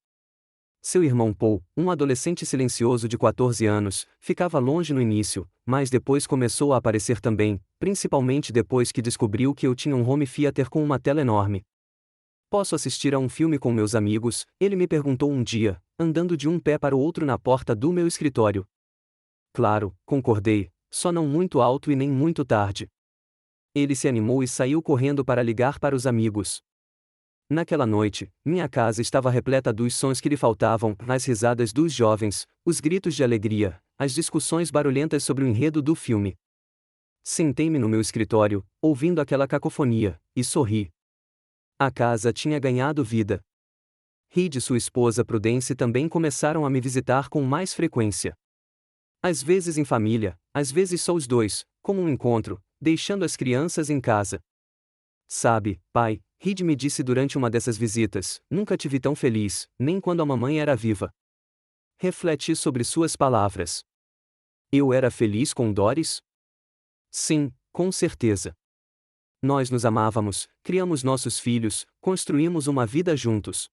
Seu irmão Paul, um adolescente silencioso de 14 anos, ficava longe no início, mas depois começou a aparecer também, principalmente depois que descobriu que eu tinha um home theater com uma tela enorme. Posso assistir a um filme com meus amigos? Ele me perguntou um dia, andando de um pé para o outro na porta do meu escritório. Claro, concordei, só não muito alto e nem muito tarde. Ele se animou e saiu correndo para ligar para os amigos. Naquela noite, minha casa estava repleta dos sons que lhe faltavam, as risadas dos jovens, os gritos de alegria, as discussões barulhentas sobre o enredo do filme. Sentei-me no meu escritório, ouvindo aquela cacofonia, e sorri. A casa tinha ganhado vida. Reed e sua esposa Prudence também começaram a me visitar com mais frequência. Às vezes em família, às vezes só os dois, como um encontro, deixando as crianças em casa. Sabe, pai, Reed me disse durante uma dessas visitas, nunca te vi tão feliz, nem quando a mamãe era viva. Refleti sobre suas palavras. Eu era feliz com Doris? Sim, com certeza. Nós nos amávamos, criamos nossos filhos, construímos uma vida juntos.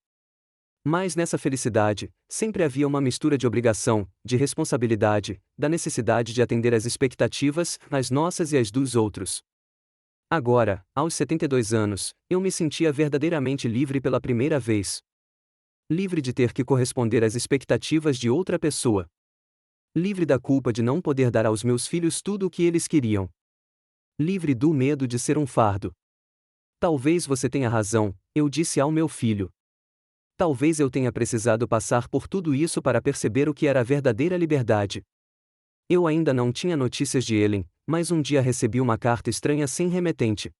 Mas nessa felicidade, sempre havia uma mistura de obrigação, de responsabilidade, da necessidade de atender às expectativas, as nossas e as dos outros. Agora, aos 72 anos, eu me sentia verdadeiramente livre pela primeira vez. Livre de ter que corresponder às expectativas de outra pessoa. Livre da culpa de não poder dar aos meus filhos tudo o que eles queriam. Livre do medo de ser um fardo. Talvez você tenha razão, eu disse ao meu filho. Talvez eu tenha precisado passar por tudo isso para perceber o que era a verdadeira liberdade. Eu ainda não tinha notícias de Ellen, mas um dia recebi uma carta estranha sem remetente.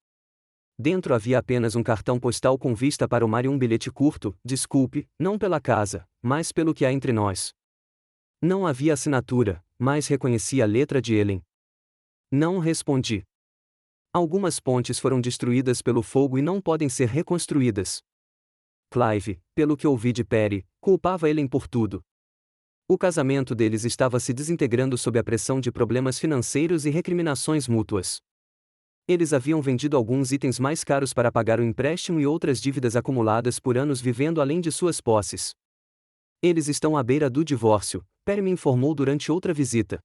Dentro havia apenas um cartão postal com vista para o mar e um bilhete curto: desculpe, não pela casa, mas pelo que há entre nós. Não havia assinatura, mas reconheci a letra de Ellen. Não respondi. Algumas pontes foram destruídas pelo fogo e não podem ser reconstruídas. Clive, pelo que ouvi de Perry, culpava Ellen por tudo. O casamento deles estava se desintegrando sob a pressão de problemas financeiros e recriminações mútuas. Eles haviam vendido alguns itens mais caros para pagar o empréstimo e outras dívidas acumuladas por anos vivendo além de suas posses. Eles estão à beira do divórcio, Perry me informou durante outra visita.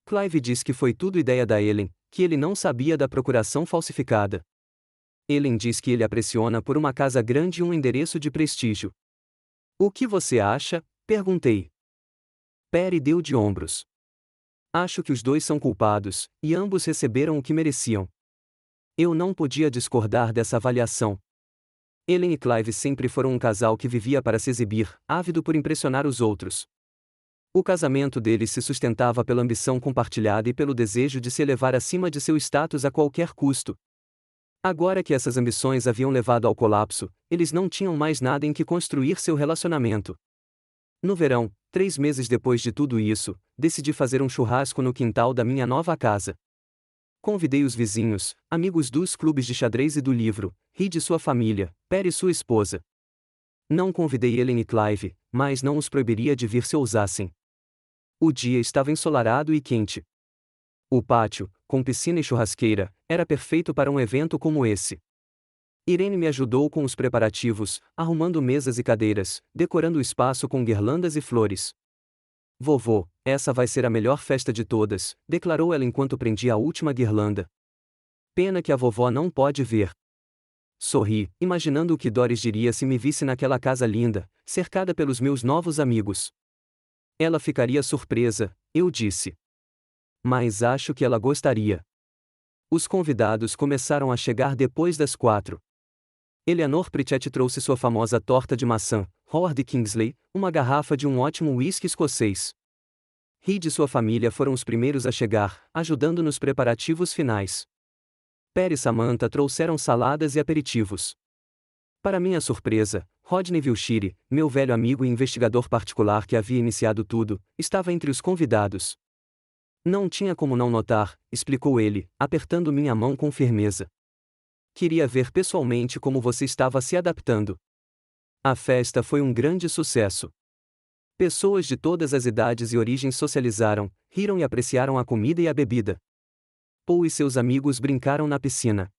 Clive diz que foi tudo ideia da Ellen, que ele não sabia da procuração falsificada. Ellen diz que ele a pressiona por uma casa grande e um endereço de prestígio. O que você acha? Perguntei. Perry deu de ombros. Acho que os dois são culpados, e ambos receberam o que mereciam. Eu não podia discordar dessa avaliação. Ellen e Clive sempre foram um casal que vivia para se exibir, ávido por impressionar os outros. O casamento deles se sustentava pela ambição compartilhada e pelo desejo de se elevar acima de seu status a qualquer custo. Agora que essas ambições haviam levado ao colapso, eles não tinham mais nada em que construir seu relacionamento. No verão, 3 meses depois de tudo isso, decidi fazer um churrasco no quintal da minha nova casa. Convidei os vizinhos, amigos dos clubes de xadrez e do livro, Reed e sua família, Perry e sua esposa. Não convidei Ellen e Clive, mas não os proibiria de vir se ousassem. O dia estava ensolarado e quente. O pátio, com piscina e churrasqueira, era perfeito para um evento como esse. Irene me ajudou com os preparativos, arrumando mesas e cadeiras, decorando o espaço com guirlandas e flores. Vovô, essa vai ser a melhor festa de todas, declarou ela enquanto prendia a última guirlanda. Pena que a vovó não pode ver. Sorri, imaginando o que Doris diria se me visse naquela casa linda, cercada pelos meus novos amigos. Ela ficaria surpresa, eu disse. Mas acho que ela gostaria. Os convidados começaram a chegar depois das 4. Eleanor Pritchett trouxe sua famosa torta de maçã, Howard Kingsley, uma garrafa de um ótimo whisky escocês. Reed e sua família foram os primeiros a chegar, ajudando nos preparativos finais. Perry e Samantha trouxeram saladas e aperitivos. Para minha surpresa, Rodney Wilshire, meu velho amigo e investigador particular que havia iniciado tudo, estava entre os convidados. Não tinha como não notar, explicou ele, apertando minha mão com firmeza. Queria ver pessoalmente como você estava se adaptando. A festa foi um grande sucesso. Pessoas de todas as idades e origens socializaram, riram e apreciaram a comida e a bebida. Paul e seus amigos brincaram na piscina.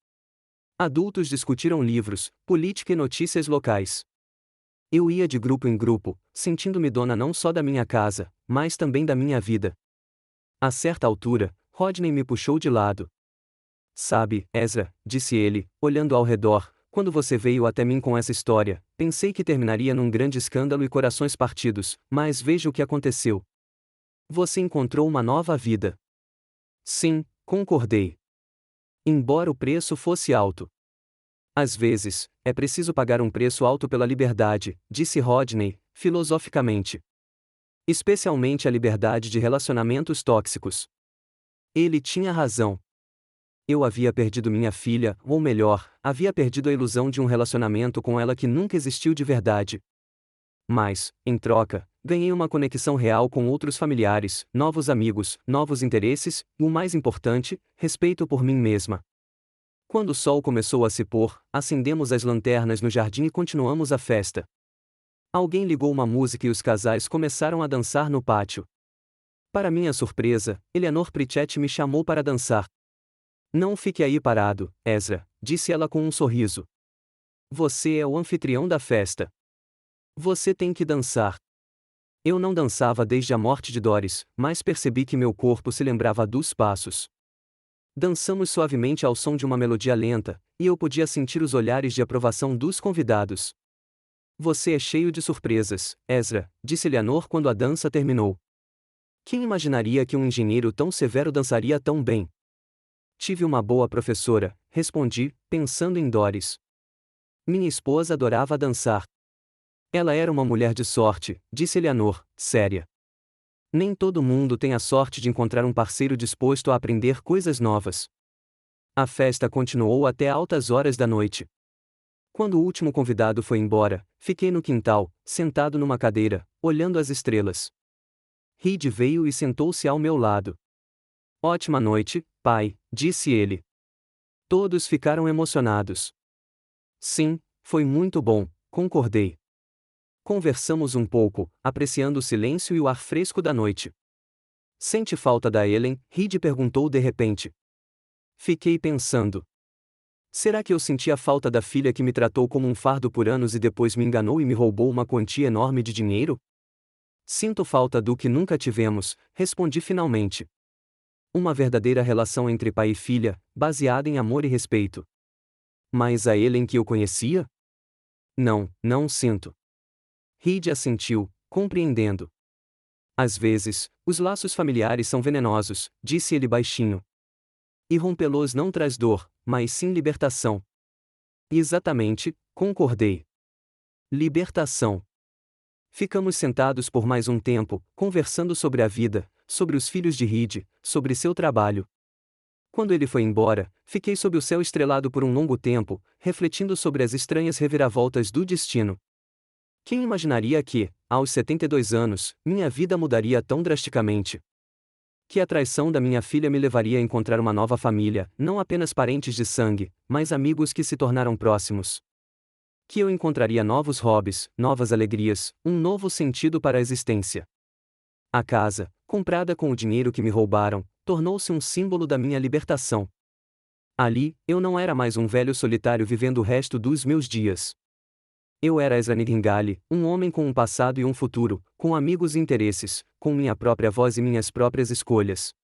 Adultos discutiram livros, política e notícias locais. Eu ia de grupo em grupo, sentindo-me dona não só da minha casa, mas também da minha vida. A certa altura, Rodney me puxou de lado. Sabe, Ezra, disse ele, olhando ao redor, quando você veio até mim com essa história, pensei que terminaria num grande escândalo e corações partidos, mas veja o que aconteceu. Você encontrou uma nova vida. Sim, concordei. Embora o preço fosse alto. Às vezes, é preciso pagar um preço alto pela liberdade, disse Rodney, filosoficamente. Especialmente a liberdade de relacionamentos tóxicos. Ele tinha razão. Eu havia perdido minha filha, ou melhor, havia perdido a ilusão de um relacionamento com ela que nunca existiu de verdade. Mas, em troca, ganhei uma conexão real com outros familiares, novos amigos, novos interesses, e o mais importante, respeito por mim mesma. Quando o sol começou a se pôr, acendemos as lanternas no jardim e continuamos a festa. Alguém ligou uma música e os casais começaram a dançar no pátio. Para minha surpresa, Eleanor Pritchett me chamou para dançar. Não fique aí parado, Ezra, disse ela com um sorriso. Você é o anfitrião da festa. Você tem que dançar. Eu não dançava desde a morte de Doris, mas percebi que meu corpo se lembrava dos passos. Dançamos suavemente ao som de uma melodia lenta, e eu podia sentir os olhares de aprovação dos convidados. Você é cheio de surpresas, Ezra, disse Eleanor quando a dança terminou. Quem imaginaria que um engenheiro tão severo dançaria tão bem? Tive uma boa professora, respondi, pensando em Doris. Minha esposa adorava dançar. Ela era uma mulher de sorte, disse Eleanor, séria. Nem todo mundo tem a sorte de encontrar um parceiro disposto a aprender coisas novas. A festa continuou até altas horas da noite. Quando o último convidado foi embora, fiquei no quintal, sentado numa cadeira, olhando as estrelas. Reed veio e sentou-se ao meu lado. Ótima noite, pai, disse ele. Todos ficaram emocionados. Sim, foi muito bom, concordei. Conversamos um pouco, apreciando o silêncio e o ar fresco da noite. Sente falta da Ellen? Reed perguntou de repente. Fiquei pensando. Será que eu sentia falta da filha que me tratou como um fardo por anos e depois me enganou e me roubou uma quantia enorme de dinheiro? Sinto falta do que nunca tivemos, respondi finalmente. Uma verdadeira relação entre pai e filha, baseada em amor e respeito. Mas a Ellen que eu conhecia? Não sinto. Reed assentiu, compreendendo. Às vezes, os laços familiares são venenosos, disse ele baixinho. E rompê-los não traz dor, mas sim libertação. Exatamente, concordei. Libertação. Ficamos sentados por mais um tempo, conversando sobre a vida, sobre os filhos de Reed, sobre seu trabalho. Quando ele foi embora, fiquei sob o céu estrelado por um longo tempo, refletindo sobre as estranhas reviravoltas do destino. Quem imaginaria que, aos 72 anos, minha vida mudaria tão drasticamente? Que a traição da minha filha me levaria a encontrar uma nova família, não apenas parentes de sangue, mas amigos que se tornaram próximos. Que eu encontraria novos hobbies, novas alegrias, um novo sentido para a existência. A casa, comprada com o dinheiro que me roubaram, tornou-se um símbolo da minha libertação. Ali, eu não era mais um velho solitário vivendo o resto dos meus dias. Eu era Ezra Nightingale, um homem com um passado e um futuro, com amigos e interesses, com minha própria voz e minhas próprias escolhas.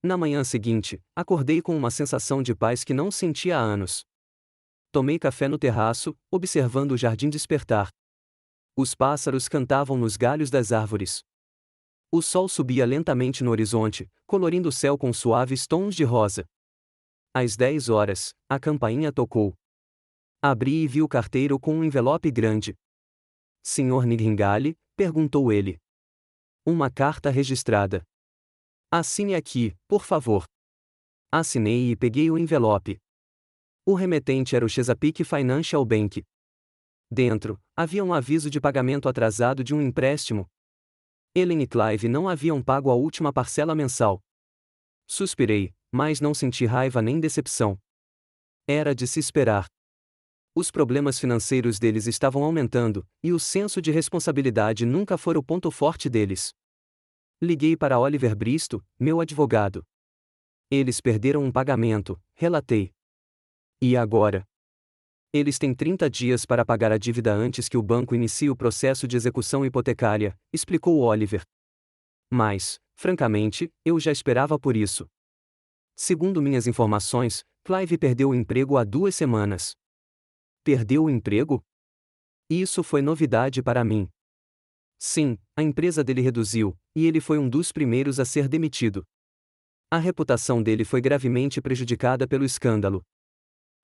Na manhã seguinte, acordei com uma sensação de paz que não sentia há anos. Tomei café no terraço, observando o jardim despertar. Os pássaros cantavam nos galhos das árvores. O sol subia lentamente no horizonte, colorindo o céu com suaves tons de rosa. Às 10 horas, a campainha tocou. Abri e vi o carteiro com um envelope grande. Senhor Nightingale? Perguntou ele. Uma carta registrada. Assine aqui, por favor. Assinei e peguei o envelope. O remetente era o Chesapeake Financial Bank. Dentro, havia um aviso de pagamento atrasado de um empréstimo. Ellen e Clive não haviam pago a última parcela mensal. Suspirei, mas não senti raiva nem decepção. Era de se esperar. Os problemas financeiros deles estavam aumentando, e o senso de responsabilidade nunca foi o ponto forte deles. Liguei para Oliver Bristow, meu advogado. Eles perderam um pagamento, relatei. E agora? Eles têm 30 dias para pagar a dívida antes que o banco inicie o processo de execução hipotecária, explicou Oliver. Mas, francamente, eu já esperava por isso. Segundo minhas informações, Clive perdeu o emprego há 2 semanas. Perdeu o emprego? Isso foi novidade para mim. Sim, a empresa dele reduziu, e ele foi um dos primeiros a ser demitido. A reputação dele foi gravemente prejudicada pelo escândalo.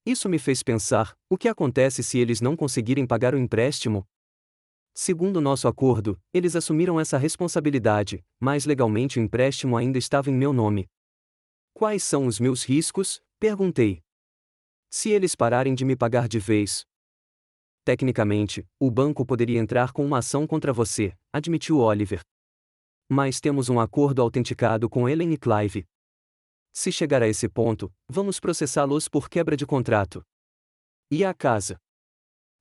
Isso me fez pensar: o que acontece se eles não conseguirem pagar o empréstimo? Segundo nosso acordo, eles assumiram essa responsabilidade, mas legalmente o empréstimo ainda estava em meu nome. Quais são os meus riscos? Perguntei. Se eles pararem de me pagar de vez. Tecnicamente, o banco poderia entrar com uma ação contra você, admitiu Oliver. Mas temos um acordo autenticado com Ellen e Clive. Se chegar a esse ponto, vamos processá-los por quebra de contrato. E a casa?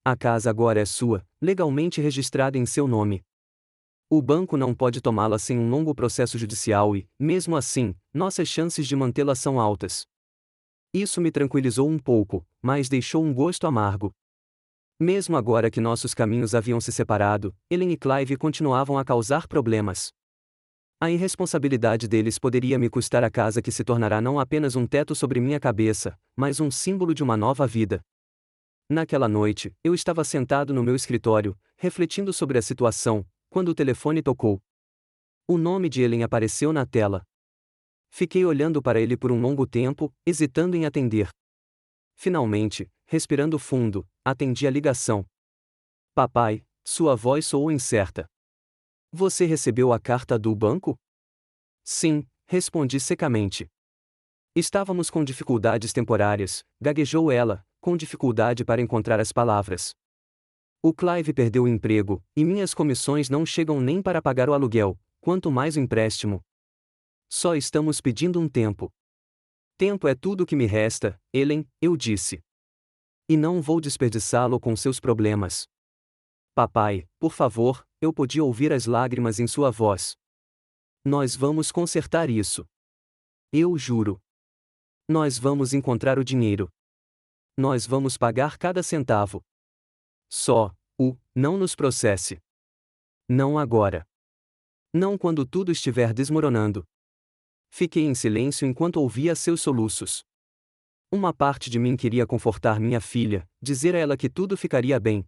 A casa agora é sua, legalmente registrada em seu nome. O banco não pode tomá-la sem um longo processo judicial e, mesmo assim, nossas chances de mantê-la são altas. Isso me tranquilizou um pouco, mas deixou um gosto amargo. Mesmo agora que nossos caminhos haviam se separado, Ellen e Clive continuavam a causar problemas. A irresponsabilidade deles poderia me custar a casa que se tornará não apenas um teto sobre minha cabeça, mas um símbolo de uma nova vida. Naquela noite, eu estava sentado no meu escritório, refletindo sobre a situação, quando o telefone tocou. O nome de Ellen apareceu na tela. Fiquei olhando para ele por um longo tempo, hesitando em atender. Finalmente, respirando fundo, atendi a ligação. Papai, sua voz soou incerta. Você recebeu a carta do banco? Sim, respondi secamente. Estávamos com dificuldades temporárias, gaguejou ela, com dificuldade para encontrar as palavras. O Clive perdeu o emprego, e minhas comissões não chegam nem para pagar o aluguel, quanto mais o empréstimo. Só estamos pedindo um tempo. Tempo é tudo o que me resta, Ellen, eu disse. E não vou desperdiçá-lo com seus problemas. Papai, por favor, eu podia ouvir as lágrimas em sua voz. Nós vamos consertar isso. Eu juro. Nós vamos encontrar o dinheiro. Nós vamos pagar cada centavo. Só, não nos processe. Não agora. Não quando tudo estiver desmoronando. Fiquei em silêncio enquanto ouvia seus soluços. Uma parte de mim queria confortar minha filha, dizer a ela que tudo ficaria bem.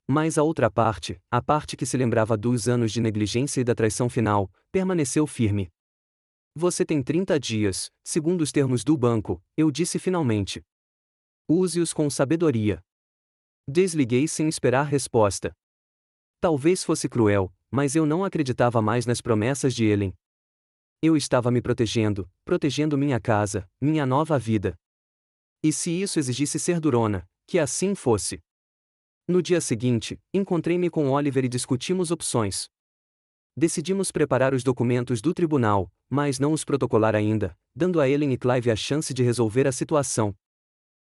Mas a outra parte, a parte que se lembrava dos anos de negligência e da traição final, permaneceu firme. Você tem 30 dias, segundo os termos do banco, eu disse finalmente. Use-os com sabedoria. Desliguei sem esperar resposta. Talvez fosse cruel, mas eu não acreditava mais nas promessas de Ellen. Eu estava me protegendo minha casa, minha nova vida. E se isso exigisse ser durona, que assim fosse. No dia seguinte, encontrei-me com Oliver e discutimos opções. Decidimos preparar os documentos do tribunal, mas não os protocolar ainda, dando a Ellen e Clive a chance de resolver a situação.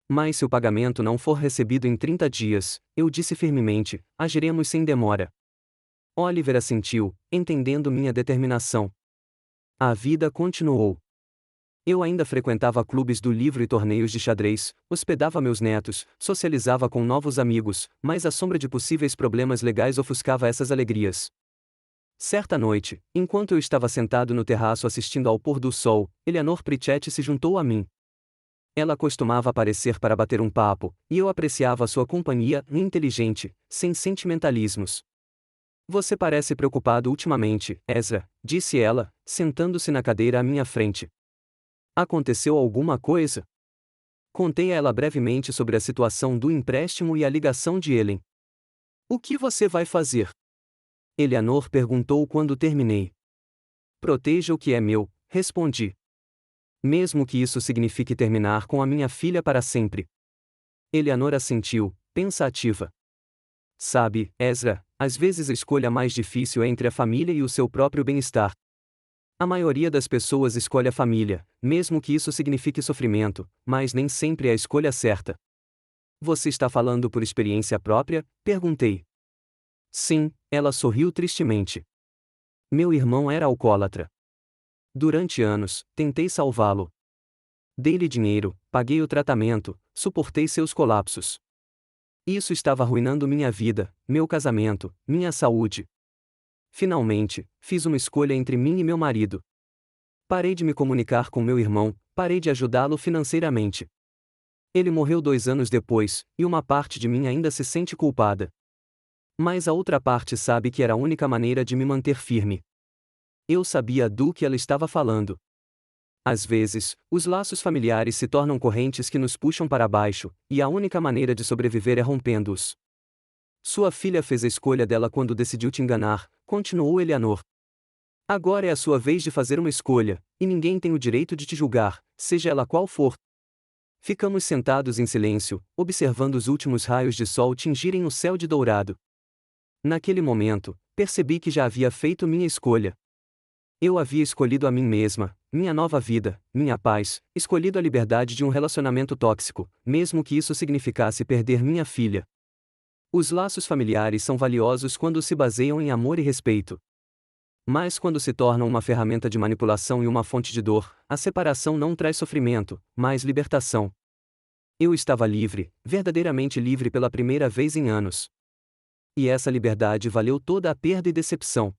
Mas se o pagamento não for recebido em 30 dias, eu disse firmemente, agiremos sem demora. Oliver assentiu, entendendo minha determinação. A vida continuou. Eu ainda frequentava clubes do livro e torneios de xadrez, hospedava meus netos, socializava com novos amigos, mas a sombra de possíveis problemas legais ofuscava essas alegrias. Certa noite, enquanto eu estava sentado no terraço assistindo ao pôr do sol, Eleanor Pritchett se juntou a mim. Ela costumava aparecer para bater um papo, e eu apreciava sua companhia, inteligente, sem sentimentalismos. Você parece preocupado ultimamente, Ezra, disse ela, sentando-se na cadeira à minha frente. Aconteceu alguma coisa? Contei a ela brevemente sobre a situação do empréstimo e a ligação de Ellen. O que você vai fazer? Eleanor perguntou quando terminei. Proteja o que é meu, respondi. Mesmo que isso signifique terminar com a minha filha para sempre. Eleanor assentiu, pensativa. Sabe, Ezra, às vezes a escolha mais difícil é entre a família e o seu próprio bem-estar. A maioria das pessoas escolhe a família, mesmo que isso signifique sofrimento, mas nem sempre é a escolha certa. Você está falando por experiência própria? Perguntei. Sim, ela sorriu tristemente. Meu irmão era alcoólatra. Durante anos, tentei salvá-lo. Dei-lhe dinheiro, paguei o tratamento, suportei seus colapsos. Isso estava arruinando minha vida, meu casamento, minha saúde. Finalmente, fiz uma escolha entre mim e meu marido. Parei de me comunicar com meu irmão, parei de ajudá-lo financeiramente. Ele morreu 2 anos depois, e uma parte de mim ainda se sente culpada. Mas a outra parte sabe que era a única maneira de me manter firme. Eu sabia do que ela estava falando. Às vezes, os laços familiares se tornam correntes que nos puxam para baixo, e a única maneira de sobreviver é rompendo-os. Sua filha fez a escolha dela quando decidiu te enganar, continuou Eleanor. Agora é a sua vez de fazer uma escolha, e ninguém tem o direito de te julgar, seja ela qual for. Ficamos sentados em silêncio, observando os últimos raios de sol tingirem o céu de dourado. Naquele momento, percebi que já havia feito minha escolha. Eu havia escolhido a mim mesma, minha nova vida, minha paz, escolhido a liberdade de um relacionamento tóxico, mesmo que isso significasse perder minha filha. Os laços familiares são valiosos quando se baseiam em amor e respeito. Mas quando se tornam uma ferramenta de manipulação e uma fonte de dor, a separação não traz sofrimento, mas libertação. Eu estava livre, verdadeiramente livre pela primeira vez em anos. E essa liberdade valeu toda a perda e decepção.